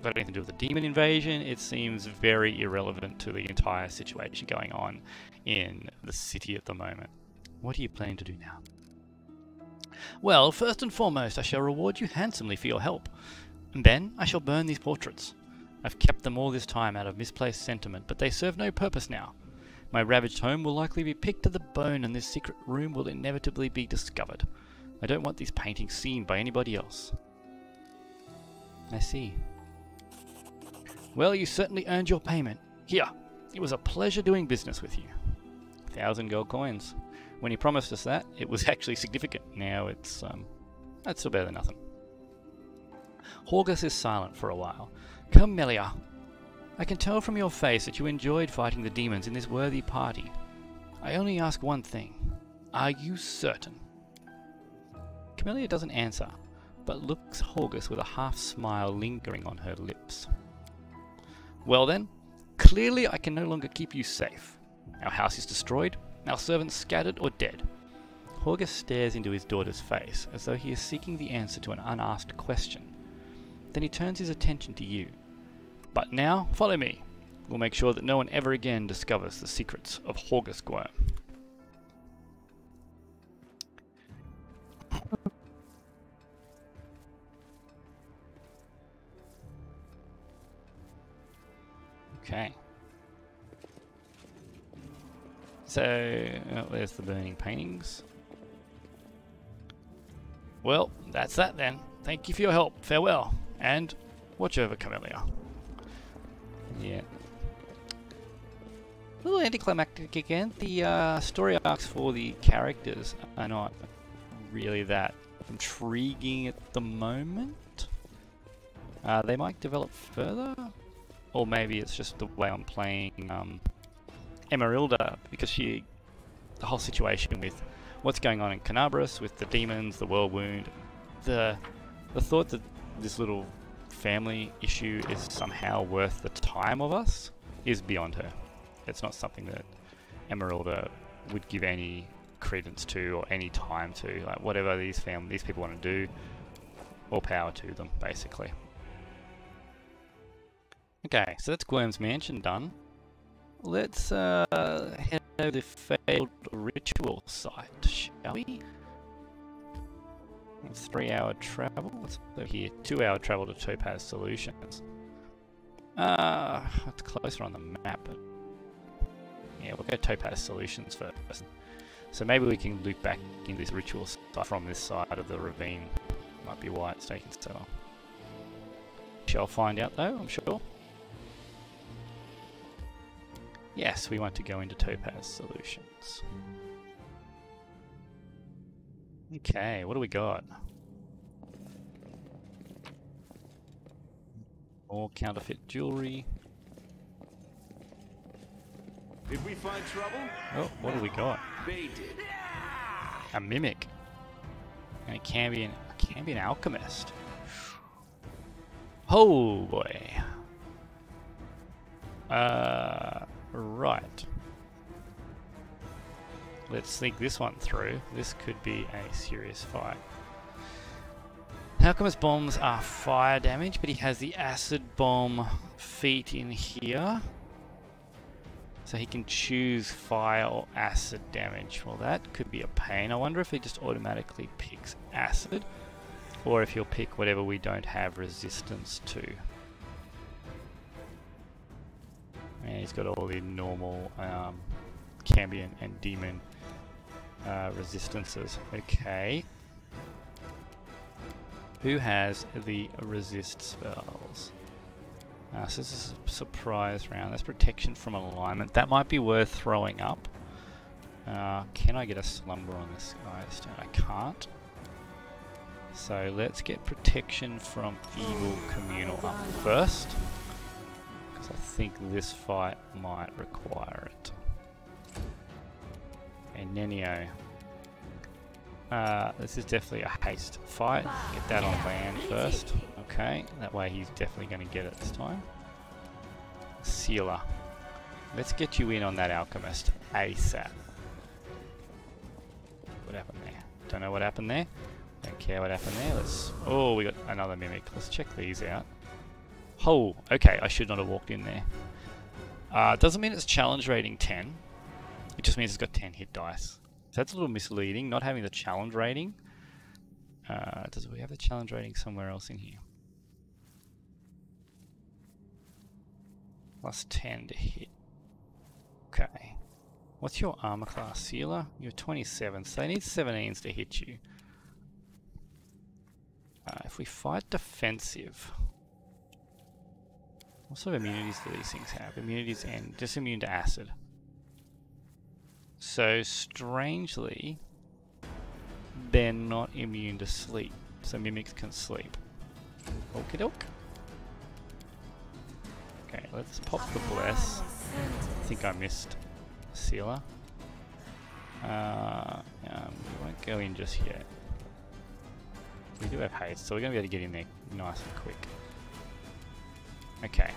got anything to do with the demon invasion. It seems very irrelevant to the entire situation going on in the city at the moment. What are you planning to do now? Well, first and foremost, I shall reward you handsomely for your help. And then I shall burn these portraits. I've kept them all this time out of misplaced sentiment, but they serve no purpose now. My ravaged home will likely be picked to the bone, and this secret room will inevitably be discovered. I don't want these paintings seen by anybody else. I see. Well, you certainly earned your payment. Here, it was a pleasure doing business with you. 1,000 gold coins. When he promised us that, it was actually significant. Now it's, that's still better than nothing. Horgus is silent for a while. Camellia, I can tell from your face that you enjoyed fighting the demons in this worthy party. I only ask one thing. Are you certain? Camellia doesn't answer, but looks Horgus with a half-smile lingering on her lips. Well then, clearly I can no longer keep you safe. Our house is destroyed, our servants scattered or dead. Horgus stares into his daughter's face, as though he is seeking the answer to an unasked question. Then he turns his attention to you. But now, follow me. We'll make sure that no one ever again discovers the secrets of Horgus Gwerm. Okay. So, there's the burning paintings. Well, that's that then. Thank you for your help. Farewell. And watch over Camellia. Yeah. A little anticlimactic again. The story arcs for the characters are not really that intriguing at the moment. They might develop further. Or maybe it's just the way I'm playing Emeralda, because the whole situation with what's going on in Canabras with the demons, the world wound, the thought that this little family issue is somehow worth the time of us is beyond her. It's not something that Emeralda would give any credence to or any time to. Like, whatever these people want to do, all power to them, basically. Okay, so that's Gwerm's mansion done. Let's head over the failed ritual site, shall we? 3-hour travel. What's over here? 2-hour travel to Topaz Solutions. It's closer on the map, but yeah, we'll go Topaz Solutions first. So maybe we can loop back in this ritual site from this side of the ravine. Might be why it's taking so long. Shall find out though, I'm sure. Yes, we want to go into Topaz Solutions. Okay, what do we got? More counterfeit jewelry. Did we find trouble? Oh, what do we got? They did. A mimic. And a Cambion alchemist. Oh boy. Right. Let's think this one through. This could be a serious fight. Alchemist bombs are fire damage, but he has the acid bomb feat in here. So he can choose fire or acid damage. Well, that could be a pain. I wonder if he just automatically picks acid, or if he'll pick whatever we don't have resistance to. And he's got all the normal Cambion and demon resistances. Okay. Who has the resist spells? So this is a surprise round. That's protection from alignment. That might be worth throwing up. Can I get a slumber on this guy? I can't. So let's get protection from evil communal up first, because I think this fight might require it. And Nenio. This is definitely a haste fight. Get that on land first. Okay, that way he's definitely going to get it this time. Sealer. Let's get you in on that alchemist ASAP. What happened there? Don't know what happened there. Don't care what happened there. Let's... Oh, we got another mimic. Let's check these out. Oh, okay, I should not have walked in there. Doesn't mean it's challenge rating 10. It just means it's got 10 hit dice. So that's a little misleading, not having the challenge rating. Does we have the challenge rating somewhere else in here? Plus 10 to hit. Okay. What's your armor class, Sealer? You're 27, so they need 17s to hit you. If we fight defensive, what sort of immunities do these things have? Immunities and just immune to acid. So strangely, they're not immune to sleep. So mimics can sleep. Okie doke. Okay, let's pop the bless. I think I missed Sealer. We won't go in just yet. We do have haste, so we're going to be able to get in there nice and quick. Okay,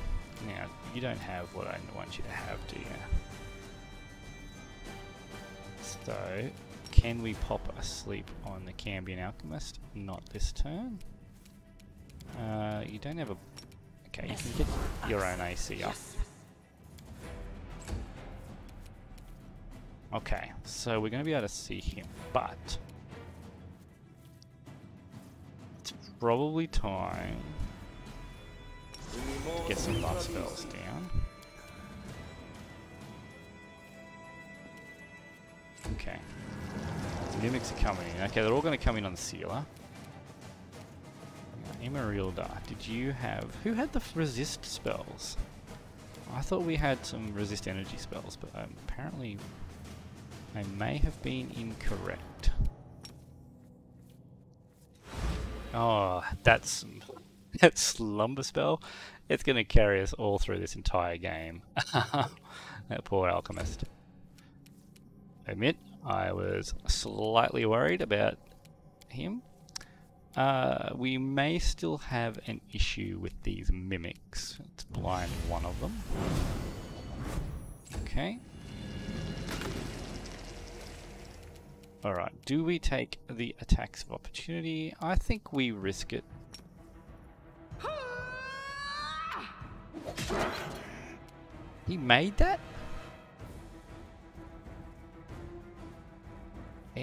now you don't have what I want you to have, do you? So, can we pop a sleep on the Cambion Alchemist? Not this turn. You don't have a... Okay, you can get your own AC up. Okay, so we're going to be able to see him, but... it's probably time to get some buff spells down. Okay. The mimics are coming in. Okay, they're all going to come in on the Sealer. Emerilda, did you have... Who had the resist spells? I thought we had some resist energy spells, but apparently I may have been incorrect. Oh, that's... that slumber spell. It's going to carry us all through this entire game. That poor alchemist. Admit, I was slightly worried about him. We may still have an issue with these mimics. Let's blind one of them. Okay. Alright, do we take the attacks of opportunity? I think we risk it. He made that?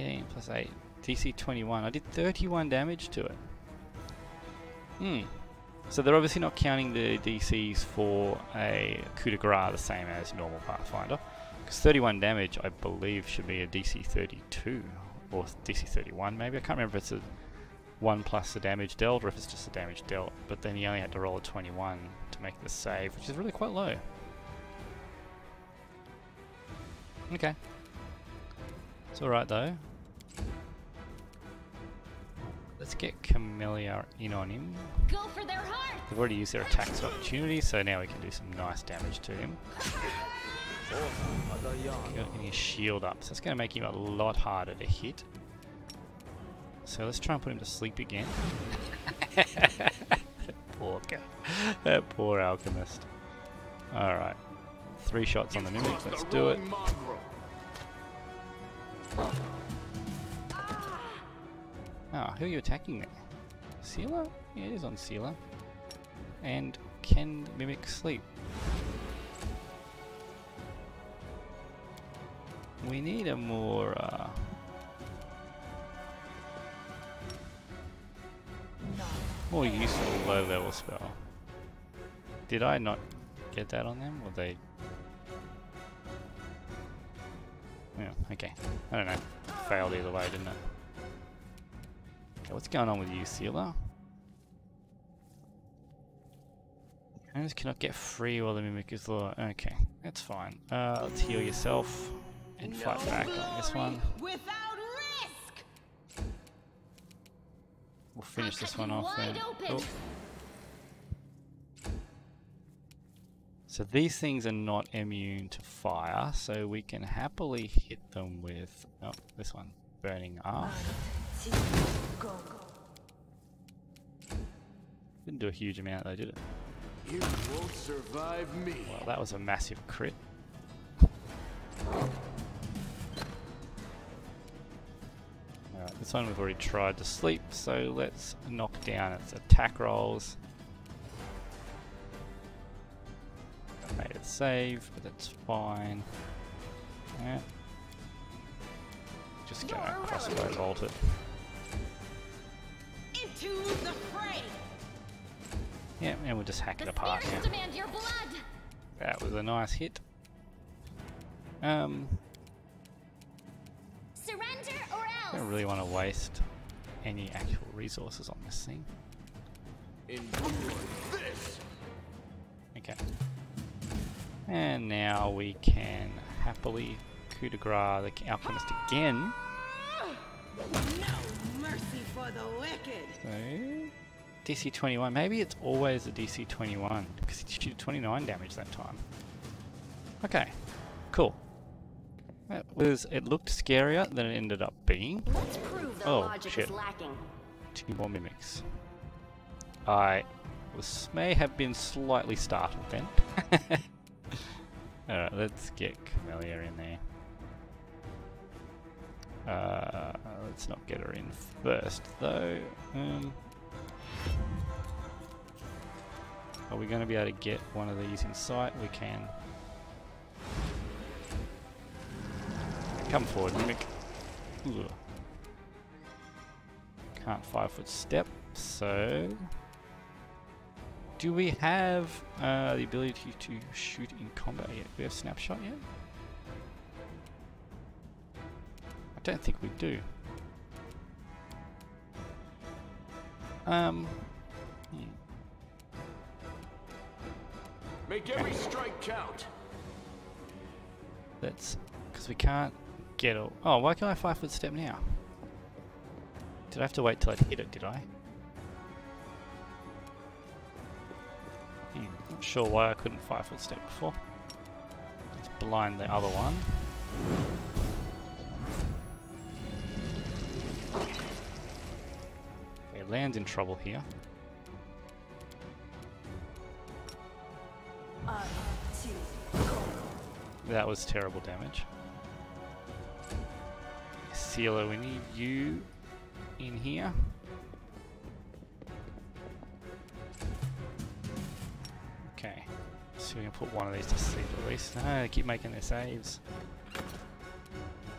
18 plus 8. DC 21. I did 31 damage to it. So they're obviously not counting the DCs for a coup de grace the same as normal Pathfinder. Because 31 damage, I believe, should be a DC 32. Or DC 31 maybe. I can't remember if it's a 1 plus the damage dealt or if it's just the damage dealt. But then he only had to roll a 21 to make the save, which is really quite low. Okay. It's alright though. Let's get Camellia in on him. Go for their heart. They've already used their attacks of opportunity, so now we can do some nice damage to him. Getting his shield up, so it's going to make him a lot harder to hit. So let's try and put him to sleep again. Poor guy. That poor alchemist. Alright. 3 shots on the mimic, let's do it. Ah, who are you attacking there? Sealer? Yeah, it is on Sealer. And can Mimic sleep? We need a more more useful low level spell. Did I not get that on them, or they? Yeah, okay. I don't know. Failed either way, didn't it? Okay, what's going on with you, Sealer? I just cannot get free while the Mimic is low. Okay, that's fine. Let's heal yourself and fight back on this one. Without risk. We'll finish this one off then. Oh. So these things are not immune to fire, so we can happily hit them with this one, Burning Arm. Didn't do a huge amount though, did it? You won't survive me. Well, that was a massive crit. Alright, this one we've already tried to sleep, so let's knock down its attack rolls. Made it save, but that's fine. Yeah. Just gonna crossbow bolt it. Into the fray. Yeah, and we'll just hack it apart now. Demand your blood. That was a nice hit. Surrender or I else. don't really want to waste any actual resources on this thing. Endure this. Okay. And now we can happily coup de grace the alchemist again. No mercy for the wicked. So, DC 21. Maybe it's always a DC 21 because it did 29 damage that time. Okay, cool. It looked scarier than it ended up being. Let's prove that Oh, logic shit. is lacking. 2 more mimics. I may have been slightly startled then. Alright, let's get Camellia in there. Let's not get her in first though. Are we going to be able to get one of these in sight? We can. Come forward, Mimic. Ugh. Can't 5-foot step, so... Do we have the ability to shoot in combat yet? Do we have snapshot yet? I don't think we do. Make every strike count. Let's... Because we can't get all... Oh, why can't I 5-foot step now? Did I have to wait till I hit it, did I? Not sure why I couldn't 5-foot step before. Let's blind the other one. Okay, Land's in trouble here. That was terrible damage. Sealer, we need you in here. Okay, so we can put one of these to sleep at least. No, they keep making their saves.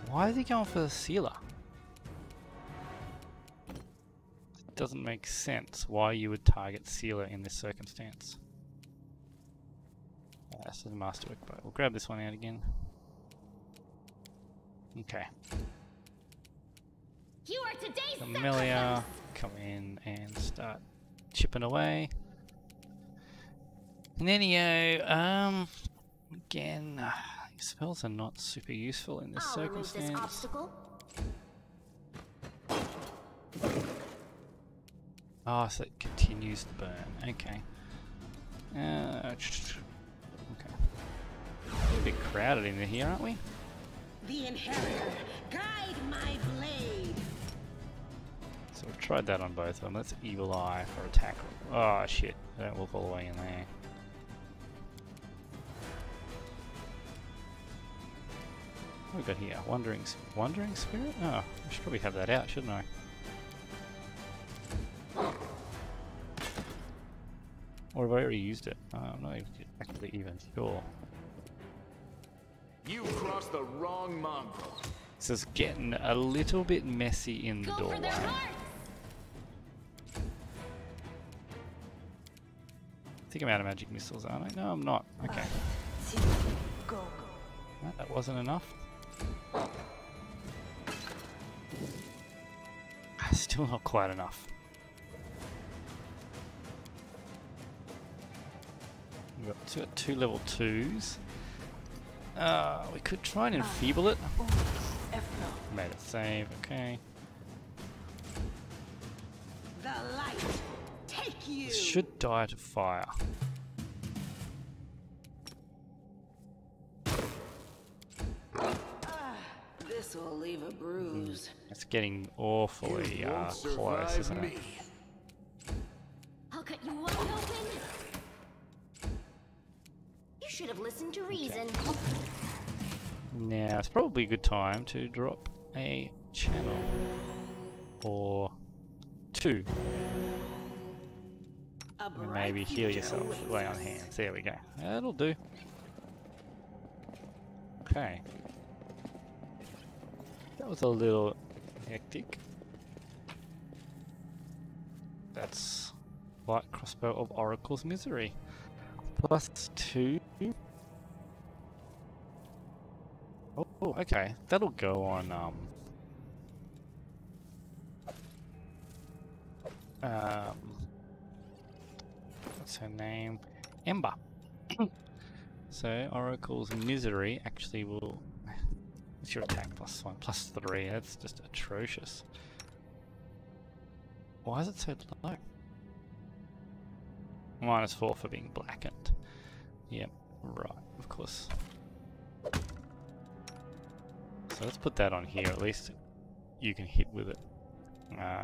Why is he going for the Sealer? doesn't make sense why you would target Sealer in this circumstance. This is a masterwork bow. We'll grab this one out again. Okay. You are today's Camellia, come in and start chipping away. Nenio, again, these spells are not super useful in this circumstance. This obstacle. Oh, so it continues to burn. Okay. Okay. We're a bit crowded in here, aren't we? The inheritor, guide my blade. So we've tried that on both of them. Let's Evil Eye for attack. Oh shit! I don't walk all the way in there. What have we got here? Wandering Spirit? Oh, I should probably have that out, shouldn't I? Or have I already used it? I'm not actually even sure. You crossed the wrong mongrel. This is getting a little bit messy in the Go doorway. for their hearts. I think I'm out of magic missiles, aren't I? No, I'm not. Okay. Go. No, that wasn't enough. Still not quite enough. We've got two level 2s. We could try and enfeeble it. Made it save, okay. The light, take you. This should die to fire. This will leave a bruise. It's getting awfully You won't close, survive isn't it? me. I'll cut you wide open. You should have listened to reason. Now, it's probably a good time to drop a channel. Or 2. A And bright maybe heal future yourself. awaits Lay on us. hands. There we go. That'll do. Okay. That was a little hectic. That's Light Crossbow of Oracle's Misery. +2. Oh, okay. That'll go on, what's her name? Ember. So, Oracle's Misery actually will... What's your attack? +1, +3. That's just atrocious. Why is it so low? -4 for being blackened. Yep, right, of course. So let's put that on here, at least you can hit with it.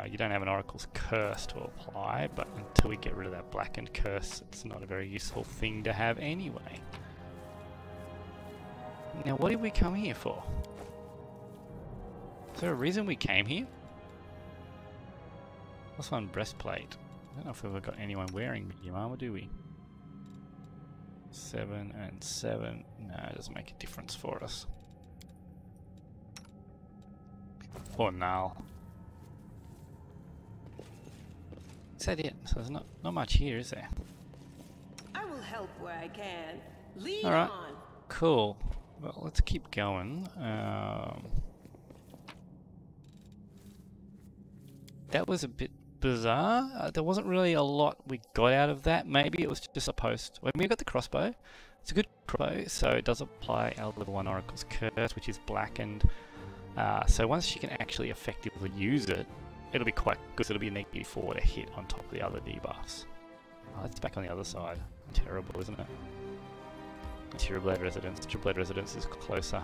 You don't have an Oracle's Curse to apply, but until we get rid of that blackened curse, it's not a very useful thing to have anyway. Now, what did we come here for? Is there a reason we came here? +1 breastplate. I don't know if we've ever got anyone wearing medium armor, do we? 7 and 7. No, it doesn't make a difference for us. Or null. Is that it? So there's not much here, is there? I will help where I can. Lead Alright. on. Cool. Well, let's keep going. That was a bit bizarre. There wasn't really a lot we got out of that. Maybe it was just a post. When we got the crossbow, it's a good crossbow, so it does apply our level 1 Oracle's Curse, which is blackened. So once you can actually effectively use it, it'll be quite good. So it'll be a -4 to hit on top of the other debuffs. Oh, it's back on the other side. Terrible, isn't it? Material Blade Residence. Material Blade Residence is closer.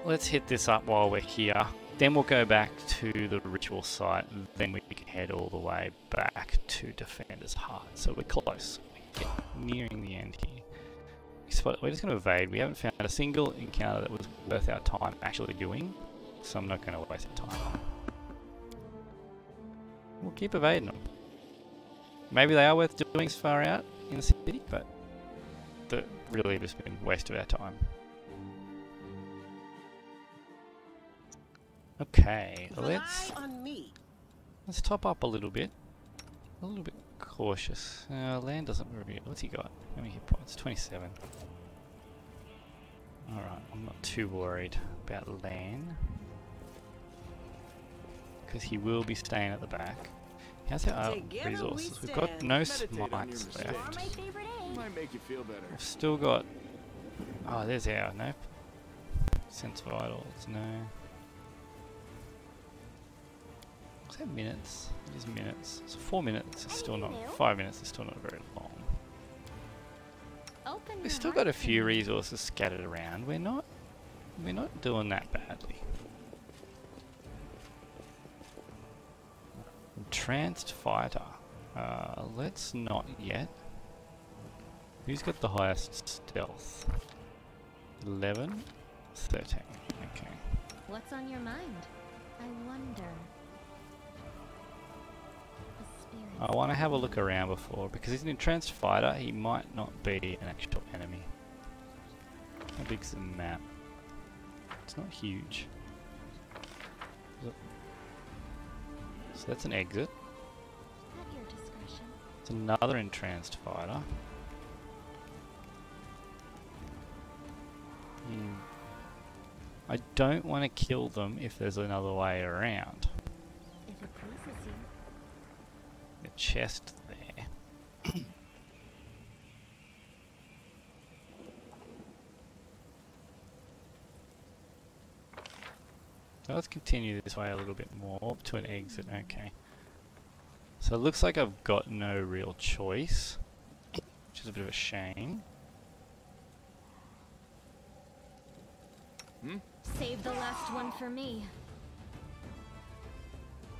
Let's hit this up while we're here. Then we'll go back to the ritual site, and then we can head all the way back to Defender's Heart. So we're close. We're nearing the end here. We're just going to evade. We haven't found a single encounter that was worth our time actually doing, so I'm not going to waste our time. We'll keep evading them. Maybe they are worth doing as far out in the city, but they've really just been a waste of our time. Okay, Rely on me. let's top up a little bit. A little bit cautious. Land doesn't reveal. What's he got? How many hit points? 27. Alright, I'm not too worried about Lan. Because he will be staying at the back. How's our Together resources? we We've got no Meditate on your smites mistakes. left. My favorite egg. Might make you feel better. We've still got... Oh, there's our... Nope. Sense vitals, no. Is that minutes? It is minutes. So 4 minutes is still not... 5 minutes is still not very long. Open We've your still heart got a to few me. resources scattered around. We're not doing that badly. Entranced fighter. Let's not yet. Who's got the highest stealth? 11? 13. Okay. What's on your mind? I wonder. The spirits. I want to have a look around before, because he's an entranced fighter, he might not be an actual enemy. How big's the map? It's not huge. So that's an exit. At your discretion. It's another entranced fighter. I don't want to kill them if there's another way around. If it pleases you. The chest there. So let's continue this way a little bit more up to an exit. Okay. So it looks like I've got no real choice, which is a bit of a shame. Save the last one for me.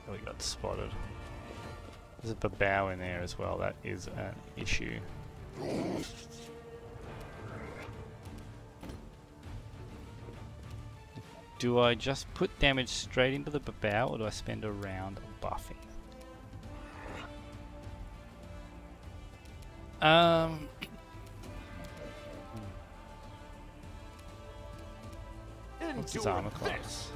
Oh, we got spotted. There's a babao in there as well. That is an issue. Do I just put damage straight into the babao, or do I spend a round buffing? What's his armor class?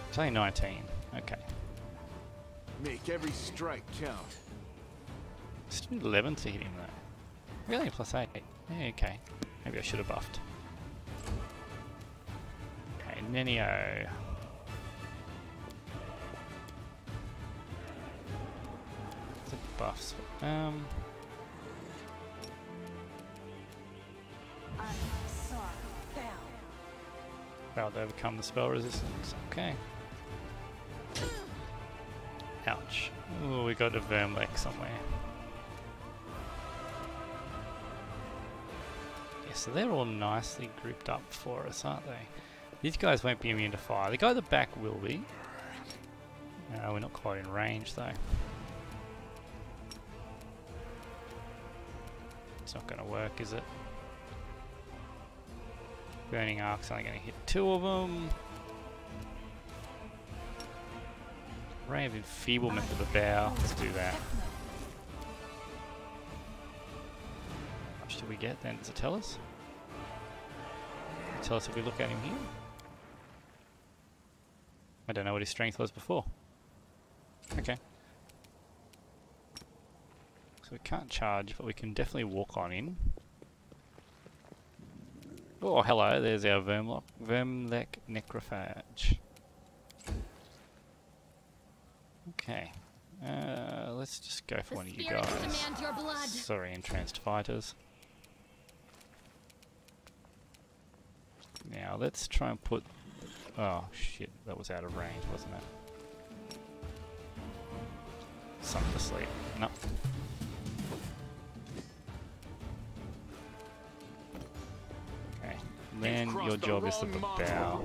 It's only 19. Okay. Make every strike count. Just 11 to hit him though. Really? Plus 8. Yeah, okay. Maybe I should have buffed. Okay, Nenio. The buffs. Failed to overcome the spell resistance. Okay. Ouch. Ooh, we got a Vermlek somewhere. Yeah, so they're all nicely grouped up for us, aren't they? These guys won't be immune to fire. The guy at the back will be. We're not quite in range though. It's not going to work, is it? Burning Arc's only going to hit 2 of them. Ray of Enfeeblement to the bow. Let's do that. How much do we get then? Does it tell us? Tell us if we look at him here. I don't know what his strength was before. Okay. So we can't charge, but we can definitely walk on in. Oh, hello, there's our Vermlek Necrophage. Okay. Let's just go for one of you guys. Demand your blood. Sorry, entranced fighters. Now, let's try and put... Oh, shit, that was out of range, wasn't it? Sunk to sleep. No. Okay. Then your job is to bow.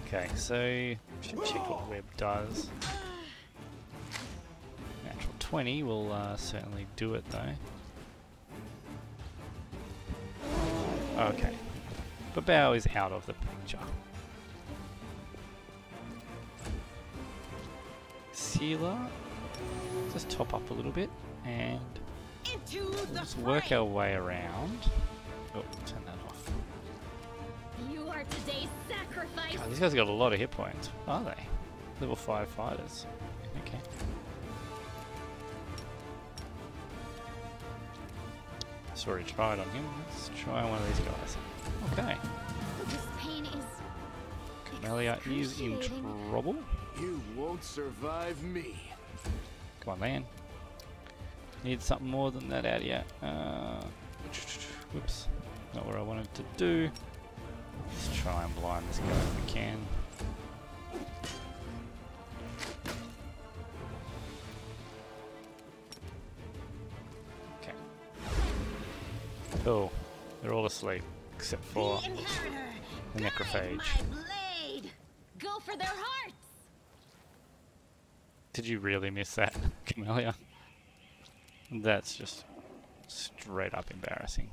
Okay, so should check what web does. Natural 20 will certainly do it though. Okay, Babao is out of the picture. healer. Just top up a little bit and Into the let's work our way around. Oh, turn that off. You are today's sacrifice. God, these guys got a lot of hit points. Are they? Level 5 fighters. Okay. It's already tried on him. Let's try one of these guys. Okay. This pain is Camellia is in excruciating. trouble. You won't survive me. Come on, man. Need something more than that out of you. Whoops. Not what I wanted to do. Let's try and blind this guy if we can. Okay. Cool. They're all asleep. Except for the inheritor. the necrophage. My blade. Go for their hearts. Did you really miss that, Camellia? That's just straight up embarrassing.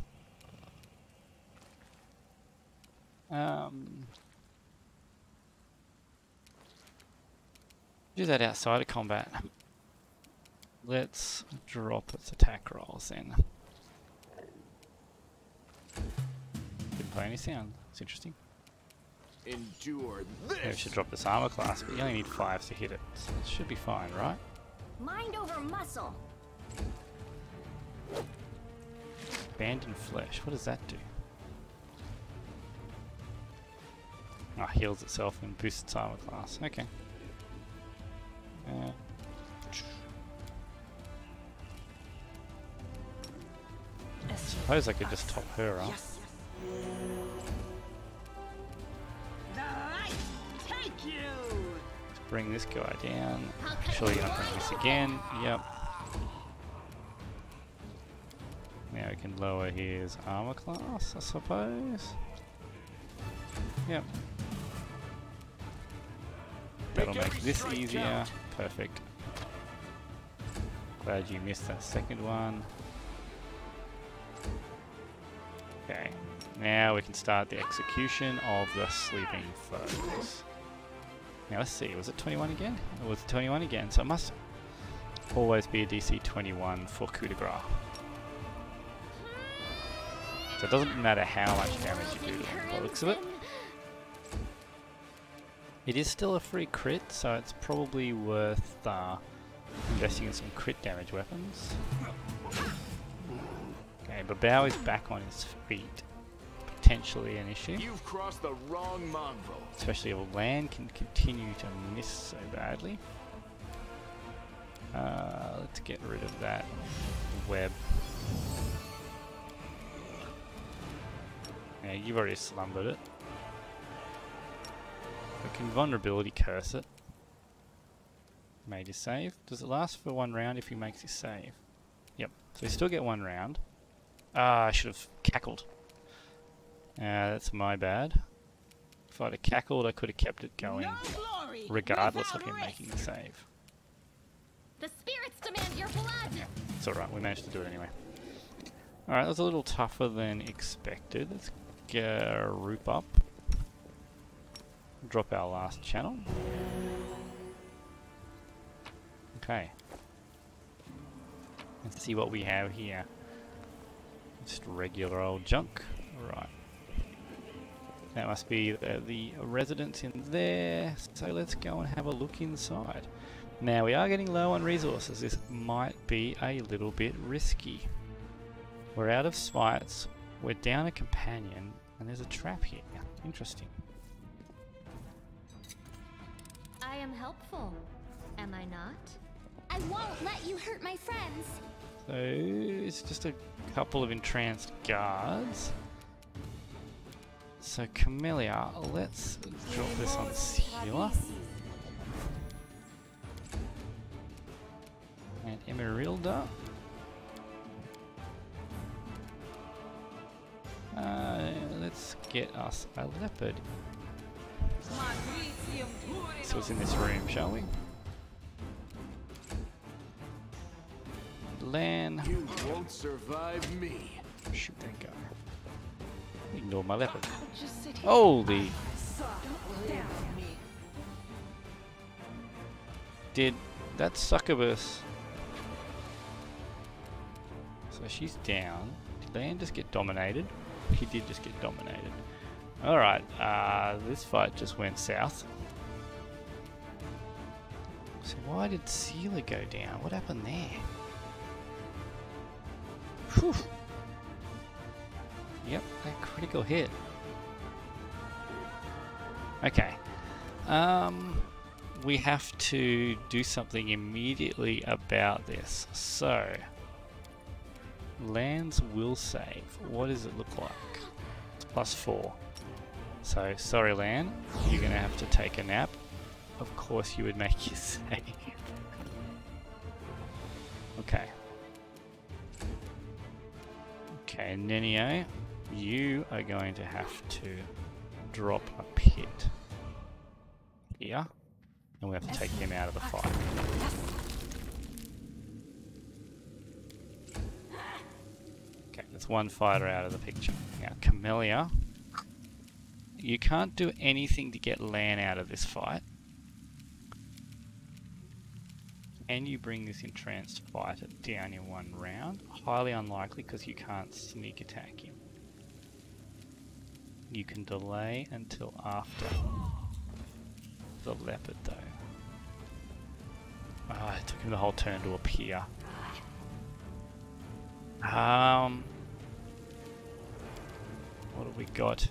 Do that outside of combat. Let's drop its attack rolls then. Didn't play any sound. It's interesting. Endure Maybe we this. should drop this armor class, but you only need 5 to hit it. So it should be fine, right? Mind over muscle. Abandoned flesh. What does that do? Ah, heals itself and boosts its armor class. Okay. Suppose I could just top her up. Yes. The light take you. Let's bring this guy down. Surely you're not going to miss again. Yep. Now we can lower his armor class, I suppose. Yep. That'll make this easier. Perfect. Glad you missed that second one. Okay. Now we can start the execution of the sleeping foes. Now let's see, was it 21 again? It was 21 again, so it must always be a DC 21 for coup de grace. So it doesn't matter how much damage you do to them, by the looks of it. It is still a free crit, so it's probably worth investing in some crit damage weapons. Okay, Babao is back on his feet. Potentially an issue. You've crossed the wrong mongrel. Especially if land can continue to miss so badly. Let's get rid of that web. Yeah, you've already slumbered it. We can vulnerability curse it. Made his save. Does it last for 1 round if he makes his save? Yep. So we still get 1 round. Ah, I should have cackled. That's my bad. If I'd have cackled, I could have kept it going, No glory regardless of without him making the risk. save. The spirits demand your blood. It's alright, we managed to do it anyway. Alright, that was a little tougher than expected. Let's group up. Drop our last channel. Okay. Let's see what we have here. Just regular old junk. Right. That must be the residence in there. So let's go and have a look inside. Now we are getting low on resources. This might be a little bit risky. We're out of smites. We're down a companion. And there's a trap here. Interesting. I am helpful. Am I not? I won't let you hurt my friends. So it's just a couple of entranced guards. So Camellia, let's drop this on Sealer. And Emerilda. Let's get us a leopard. So it's in this room, shall we? Lan. You won't survive me. Shoot that guy. Ignore my leopard. Holy! Did That's succubus. So she's down. Did Lan just get dominated? He did just get dominated. Alright, this fight just went south. So why did Sealer go down? What happened there? Whew. Yep, that critical hit. Okay. We have to do something immediately about this. So, Lan's will save. What does it look like? It's +4. So, sorry Lan, you're gonna have to take a nap. Of course you would make your save. Okay. Okay, Nenio, you are going to have to drop a pit here, and we have to take him out of the fight. Okay, there's one fighter out of the picture. Now, Camellia, you can't do anything to get Lan out of this fight. Can you bring this entranced fighter down in one round? Highly unlikely because you can't sneak attack him. You can delay until after the leopard though. Oh, it took him the whole turn to appear. What have we got?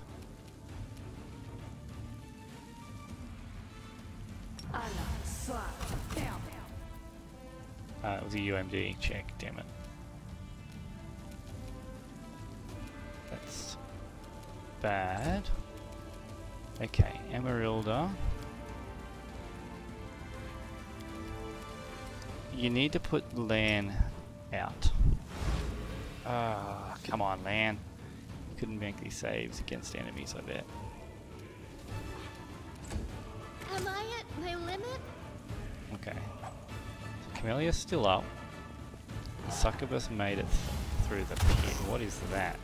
It was a UMD check, damn it. That's bad. Okay, Emerilda. You need to put Lan out. Ah, come on, Lan. You couldn't make these saves against enemies, I bet. Am I at my limit? Okay. So Camelia's still up. The succubus made it through the pit. What is that?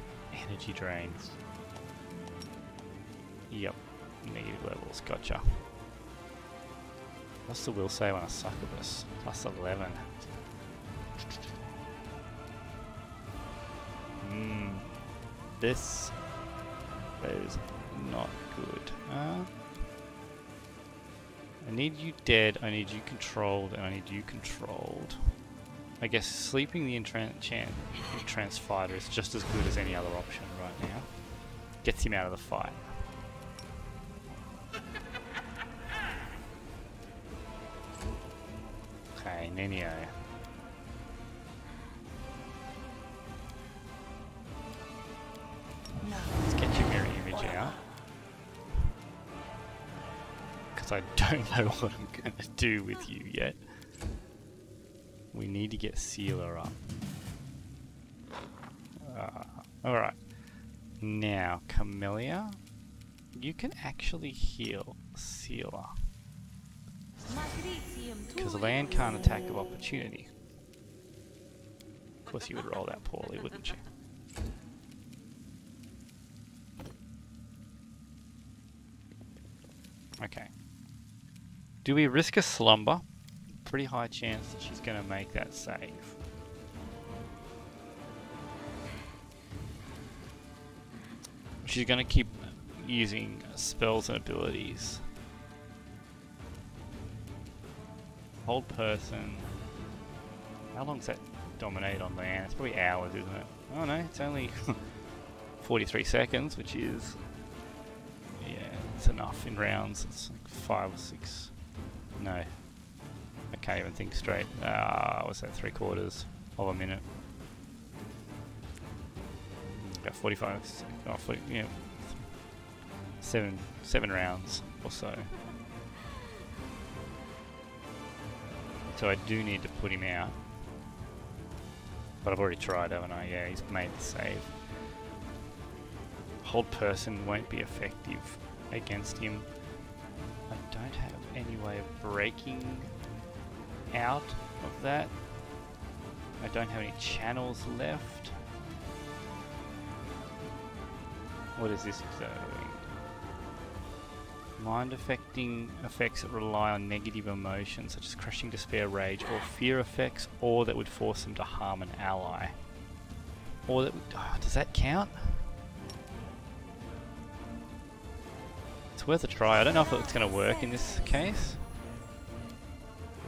Energy drain. Yep. Negative levels. Gotcha. What's the will save on a succubus? +11. This is not good. I need you dead, I need you controlled, and I need you controlled. I guess sleeping the entranced fighter is just as good as any other option right now. Gets him out of the fight. Okay, Nenio. Let's get your mirror image out. Because I don't know what I'm going to do with you yet. We need to get Sealer up. Alright. Now, Camellia, you can actually heal Sealer. Because Lan can't attack of opportunity. Of course you would roll that poorly, wouldn't you? Okay. Do we risk a slumber? Pretty high chance that she's going to make that save. She's going to keep using spells and abilities. Hold person. How long's that dominate on Lan? It's probably hours, isn't it? Oh no, it's only 43 seconds, which is... yeah, it's enough in rounds. It's like 5 or 6. No. I can't even think straight. What's that, 3/4 of a minute? About 45, oh, 40, yeah, 7 rounds or so. So I do need to put him out. But I've already tried, haven't I? Yeah, he's made the save. Hold person won't be effective against him. I don't have any way of breaking out of that. I don't have any channels left. What is this doing? Mind-affecting effects that rely on negative emotions, such as crushing despair, rage, or fear effects, or that would force them to harm an ally. Or that would... Oh, does that count? It's worth a try. I don't know if it's going to work in this case.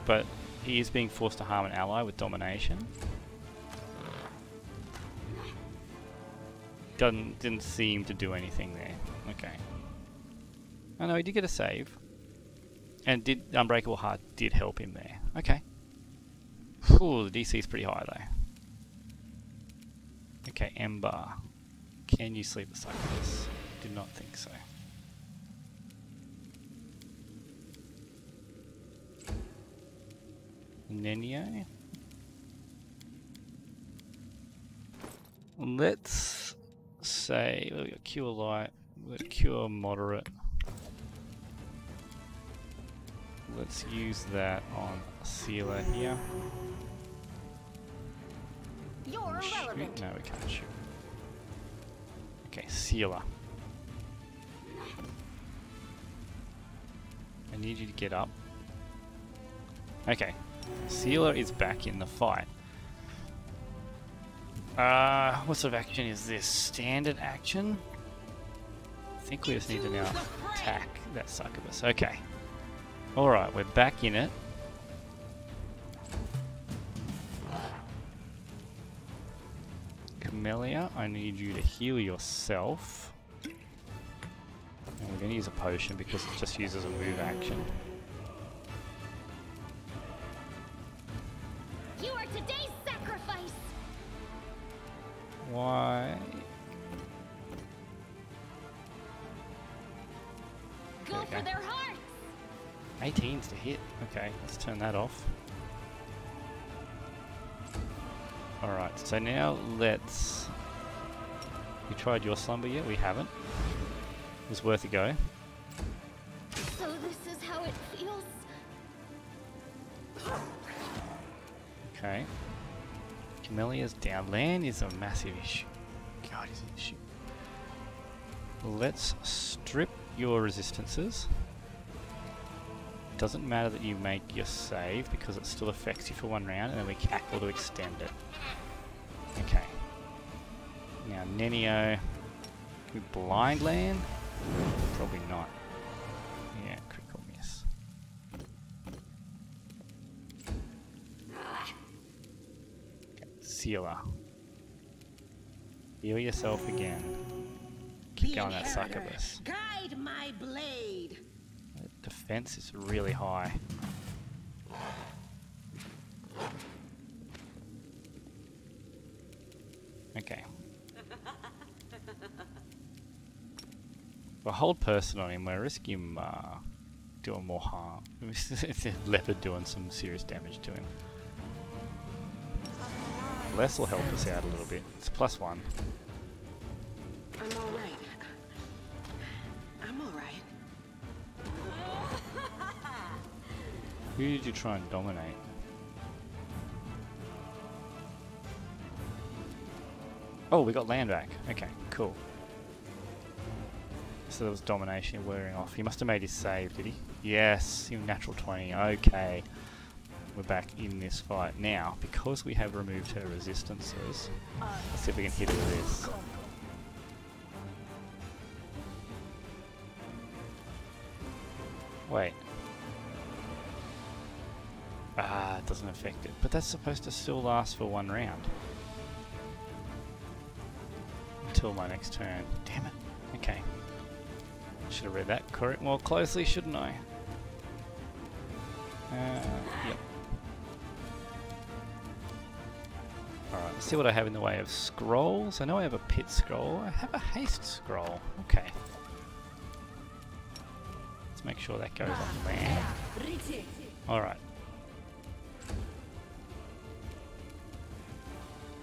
But he is being forced to harm an ally with domination. Didn't seem to do anything there. Okay. Oh no, he did get a save. And Unbreakable Heart did help him there. Okay. Ooh, the DC is pretty high though. Okay, Ember. Can you sleep the succubus? Did not think so. Nenio. Let's say we've got Cure Light, we've got Cure Moderate. Let's use that on Sealer here. You're irrelevant. No, we can't shoot. Okay, Sealer. I need you to get up. Okay, Sealer is back in the fight. What sort of action is this? Standard action? I think we just need to now attack that succubus. Okay. Alright, we're back in it. Camellia, I need you to heal yourself. And we're going to use a potion because it just uses a move action. You are today's sacrifice. Why? Go for their hearts. 18's to hit. Okay, let's turn that off. Alright, so now let's... You tried your slumber yet? We haven't. It was worth a go. So this is how it feels. Okay. Camellia's down. Land is a massive issue. God, is an issue. Let's strip your resistances. Doesn't matter that you make your save because it still affects you for 1 round, and then we cackle to extend it. Okay. Now Nenio, can we blind land? Probably not. Yeah, critical miss. Okay, Sealer. Heal yourself again. Keep going that succubus. Guide my blade. Defense is really high. Okay. We'll hold person on him. We'll risk him doing more harm. Leopard doing some serious damage to him. Less will help us out a little bit. It's +1. I'm alright. I'm alright. Who did you try and dominate? Oh, we got land back. Okay, cool. So there was domination wearing off. He must have made his save, did he? Yes, he natural 20. Okay. We're back in this fight. Now, because we have removed her resistances, let's see if we can hit her with this. Wait. Ah, it doesn't affect it. But that's supposed to still last for 1 round. Until my next turn. Damn it. Okay. Should have read that correct more closely, shouldn't I? Yep. Alright, let's see what I have in the way of scrolls. I know I have a pit scroll. I have a haste scroll. Okay. Let's make sure that goes on land. Alright.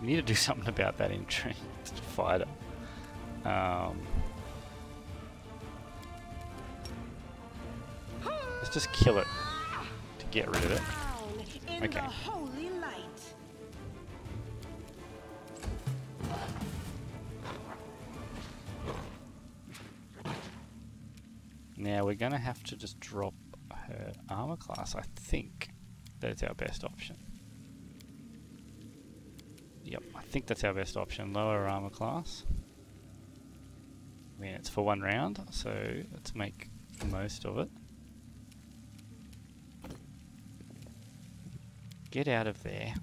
We need to do something about that entrance fighter. Let's just kill it to get rid of it. Okay. Now we're going to have to just drop her armor class. I think that's our best option. Yep, I think that's our best option. Lower her armor class. I mean, it's for 1 round, so let's make the most of it. Get out of there.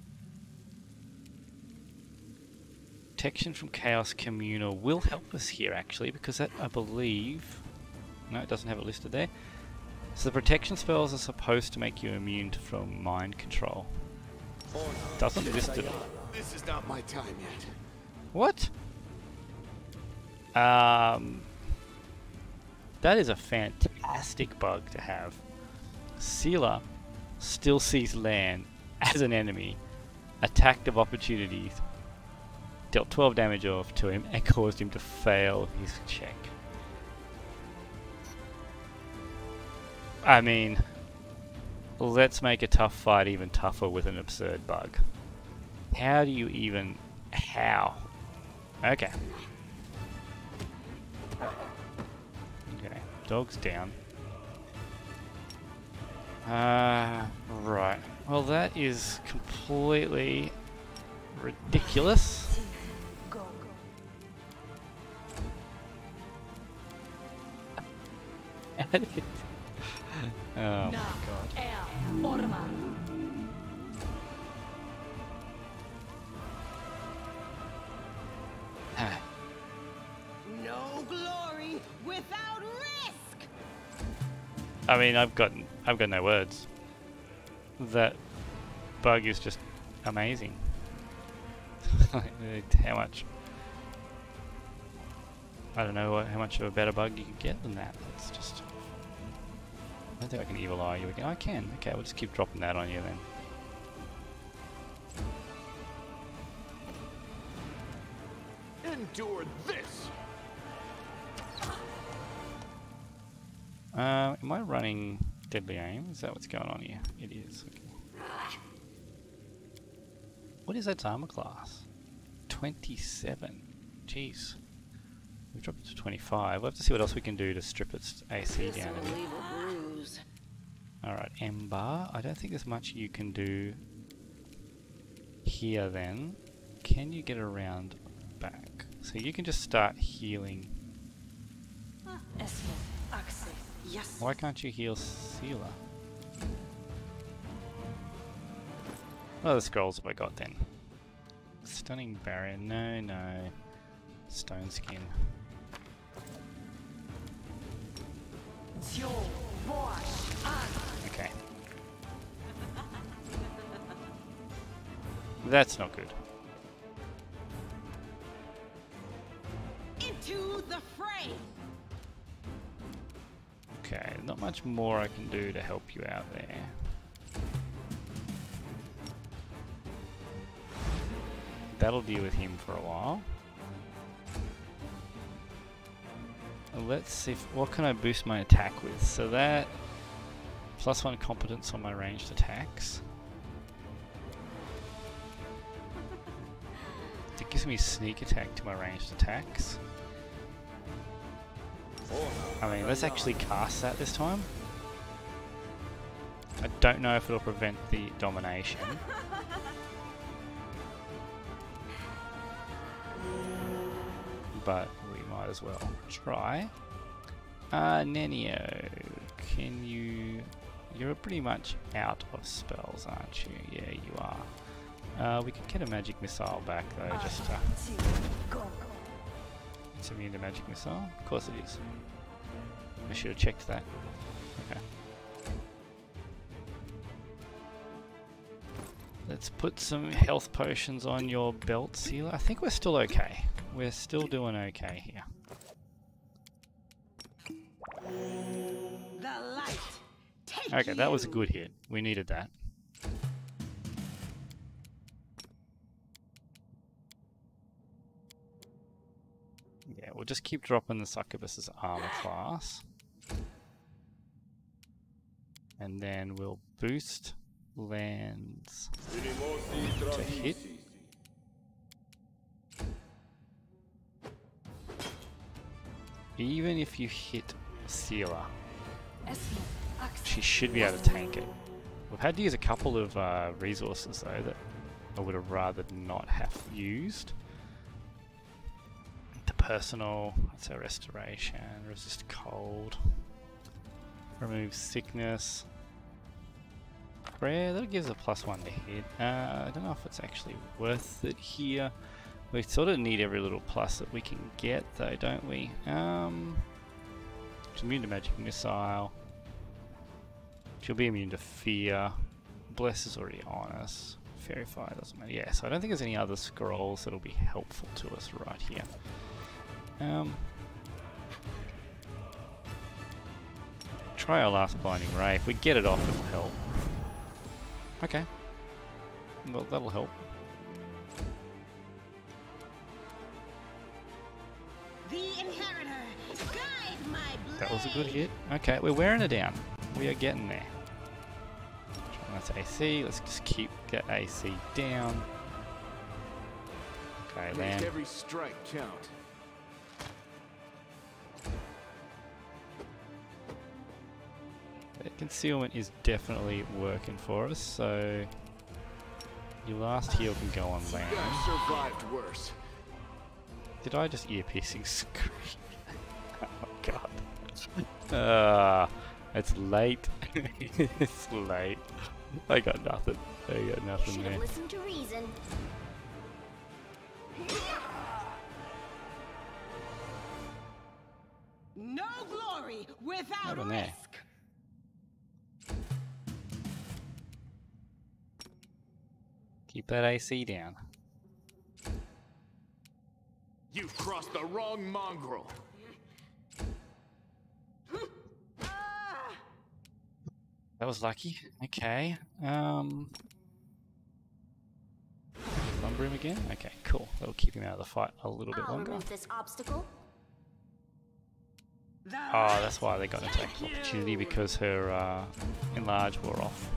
Protection from Chaos Communal will help us here actually, because that, I believe... No, it doesn't have it listed there. So the protection spells are supposed to make you immune from mind control. Doesn't list it. This is not my time yet. What? That is a fantastic bug to have. Sealer still sees land as an enemy, attacked of opportunities, dealt 12 damage off to him, and caused him to fail his check. I mean, let's make a tough fight even tougher with an absurd bug. How do you even... How? Okay. Okay, dog's down. Right. Well, that is completely ridiculous. Oh my god. No glory without risk. I mean, I've got no words. That bug is just amazing. How much? I don't know how much of a better bug you can get than that. It's just... I don't think I can evil eye you again. I can. Okay, we'll just keep dropping that on you then. Endure this. Am I running Deadly Aim? Is that what's going on here? It is. Okay. What is that armor class? 27. Jeez. We've dropped it to 25. We'll have to see what else we can do to strip its AC down a bit. Alright, Ember. I don't think there's much you can do here then. Can you get around back? So you can just start healing. Why can't you heal Sealer? What other scrolls have I got then? Stunning Barrier. No, no. Stone Skin. Okay. That's not good. Into the fray. Okay, not much more I can do to help you out there. That'll deal with him for a while. Let's see, what can I boost my attack with? So that, +1 competence on my ranged attacks. It gives me sneak attack to my ranged attacks. I mean, let's actually cast that this time. I don't know if it'll prevent the domination. But we might as well try. Nenio, can you... You're pretty much out of spells, aren't you? Yeah, you are. We could get a magic missile back though, just to... It's immune to magic missile? Of course it is. I should have checked that. Okay. Let's put some health potions on your belt, Sealer. I think we're still okay. We're still doing okay here. The light. Okay, that was a good hit. We needed that. Yeah, we'll just keep dropping the succubus's armor class. And then we'll boost lands to hit. Even if you hit Sealer, She should be able to tank it. We've had to use a couple of resources though that I would have rather not have used. The personal, that's our restoration, resist cold, remove sickness. Rare, that gives a +1 to hit. I don't know if it's actually worth it here. We sort of need every little plus that we can get though, don't we? She's immune to magic missile. She'll be immune to fear. Bless is already on us. Fairy fire doesn't matter. Yeah, so I don't think there's any other scrolls that'll be helpful to us right here. Try our last blinding ray. If we get it off, it'll help. Okay. Well, that'll help. The inheritor, guide my blade. That was a good hit. Okay, we're wearing her down. We are getting there. That's AC. Let's just keep that AC down. Okay, land. Make every strike count. That concealment is definitely working for us, so your last heal can go on land. You guys survived worse. Did I just ear-piercing scream? Oh my god. It's late. It's late. I got nothing. I got nothing there. Listen to reason. No glory without Nothing there. risk. Keep that AC down. You've crossed the wrong mongrel. That was lucky. Okay. Lumber him again? Okay, cool. That'll keep him out of the fight a little bit longer. Remove this obstacle. Oh, that's why they got an attack of opportunity, because her enlarge wore off.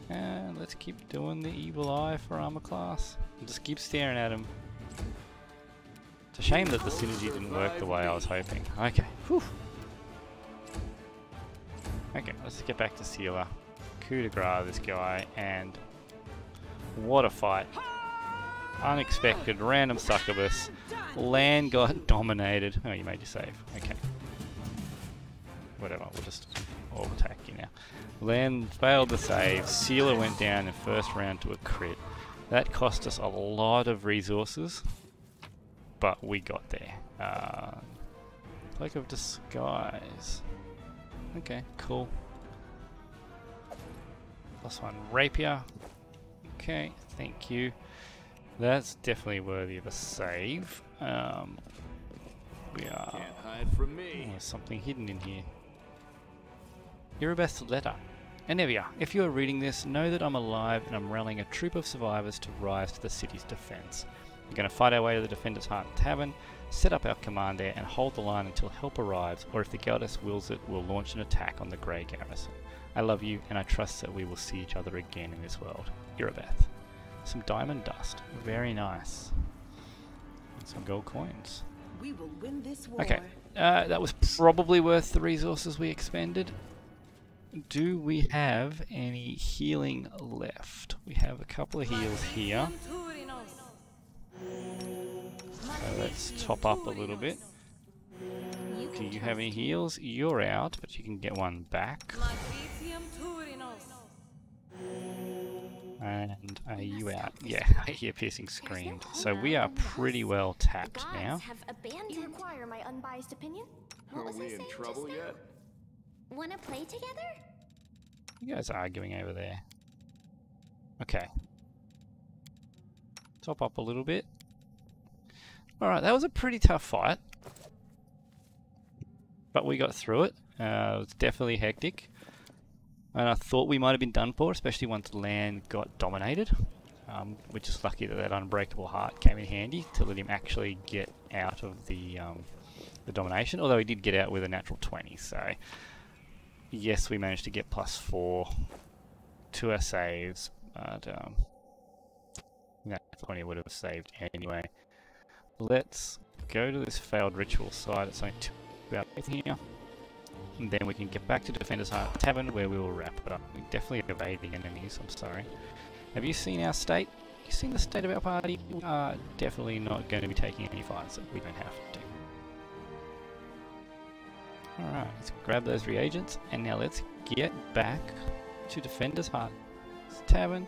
And let's keep doing the evil eye for armor class. And just keep staring at him. It's a shame that the synergy didn't work the way I was hoping. Okay. Whew. Okay, let's get back to Sealer. Coup de grace this guy, and what a fight. Unexpected, random succubus. Land got dominated. Oh, you made your save. Okay. Whatever, we'll just orb attack you now. Land failed the save. Sealer went down in first round to a crit. That cost us a lot of resources, but we got there. Cloak of Disguise. Okay, cool. +1 rapier. Okay, thank you. That's definitely worthy of a save. We are. Can't hide from me. There's something hidden in here. Erebeth's letter. Anevia, if you are reading this, know that I'm alive and I'm rallying a troop of survivors to rise to the city's defense. We're going to fight our way to the Defender's Heart Tavern, set up our command there, and hold the line until help arrives, or if the goddess wills it, we'll launch an attack on the Grey Garrison. I love you, and I trust that we will see each other again in this world. Erebeth. Some diamond dust. Very nice. And some gold coins. We will win this war. Okay, that was probably worth the resources we expended. Do we have any healing left? We have a couple of heals here. So let's top up a little bit. Do you have any heals? You're out, but you can get one back. And are you out? Yeah, I hear piercing screamed. So we are pretty well tapped now. You require my unbiased opinion? What Are was I we in saying trouble just now? yet? Wanna play together? You guys are arguing over there. Okay. Top up a little bit. Alright, that was a pretty tough fight. But we got through it. It was definitely hectic. And I thought we might have been done for, especially once land got dominated. We're just lucky that that unbreakable heart came in handy to let him actually get out of the domination. Although he did get out with a natural 20, so yes, we managed to get +4 to our saves. But that 20 would have saved anyway. Let's go to this failed ritual site. It's only 2 out here. and then we can get back to Defender's Heart Tavern where we will wrap it up. We definitely evade the enemies, I'm sorry. Have you seen our state? Have you seen the state of our party? We are definitely not going to be taking any fights that we don't have to. Alright, let's grab those reagents, and now let's get back to Defender's Heart Tavern.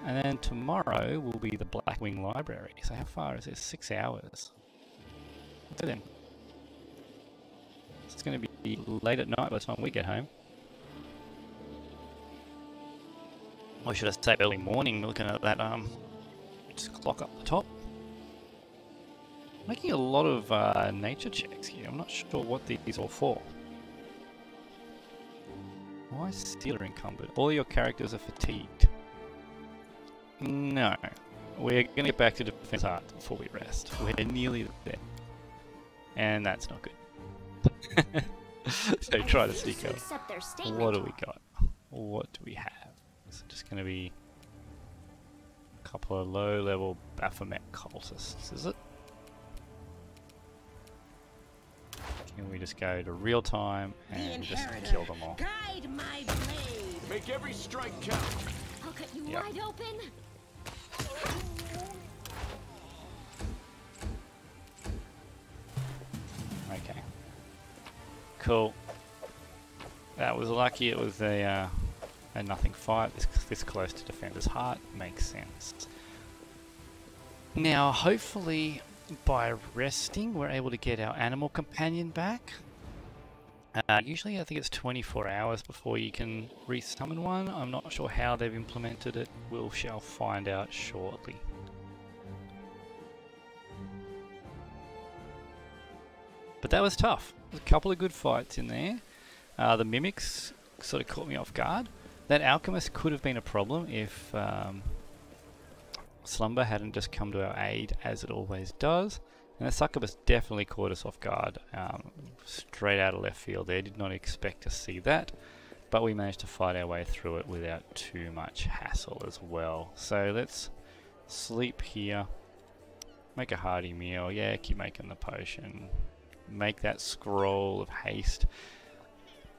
And then tomorrow will be the Blackwing Library. So how far is this? 6 hours. What's it in? It's going to be late at night by the time we get home. Or should I say early morning, looking at that just clock up the top. Making a lot of nature checks here. I'm not sure what these are for. Why is Stealer encumbered? All your characters are fatigued. No. We're going to get back to Defense Heart before we rest. We're nearly there. And that's not good. So try to sneak up. What do we got? What do we have? It's just going to be a couple of low-level Baphomet cultists, is it? Can we just go to real time and just kill them all? Guide my blade. Make every strike count. I'll cut you wide open. Okay. Cool. That was lucky. It was a nothing fight. This close to Defender's Heart makes sense. Now, hopefully, by resting, we're able to get our animal companion back. Usually, I think it's 24 hours before you can resummon one. I'm not sure how they've implemented it. We shall find out shortly. But that was tough. There's a couple of good fights in there. The mimics sort of caught me off guard. That alchemist could have been a problem if Slumber hadn't just come to our aid, as it always does. And the succubus definitely caught us off guard, straight out of left field there. Did not expect to see that, but we managed to fight our way through it without too much hassle as well. So let's sleep here, make a hearty meal. Yeah, keep making the potion. Make that scroll of haste.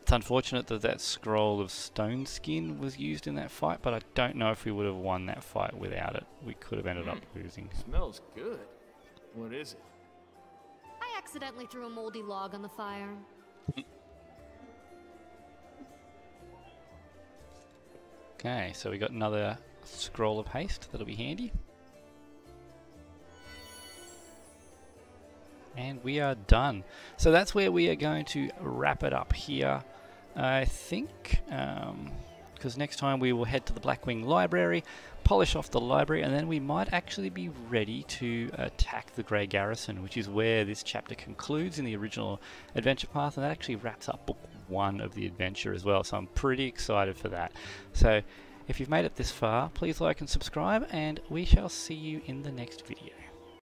It's unfortunate that that scroll of stone skin was used in that fight, but I don't know if we would have won that fight without it. We could have ended up losing. Smells good. What is it? I accidentally threw a moldy log on the fire. Okay, so we got another scroll of haste. That'll be handy. And we are done. So that's where we are going to wrap it up here, I think, because next time we will head to the Blackwing Library, polish off the library, and then we might actually be ready to attack the Grey Garrison, which is where this chapter concludes in the original adventure path, and that actually wraps up book 1 of the adventure as well, so I'm pretty excited for that. So if you've made it this far, please like and subscribe, and we shall see you in the next video.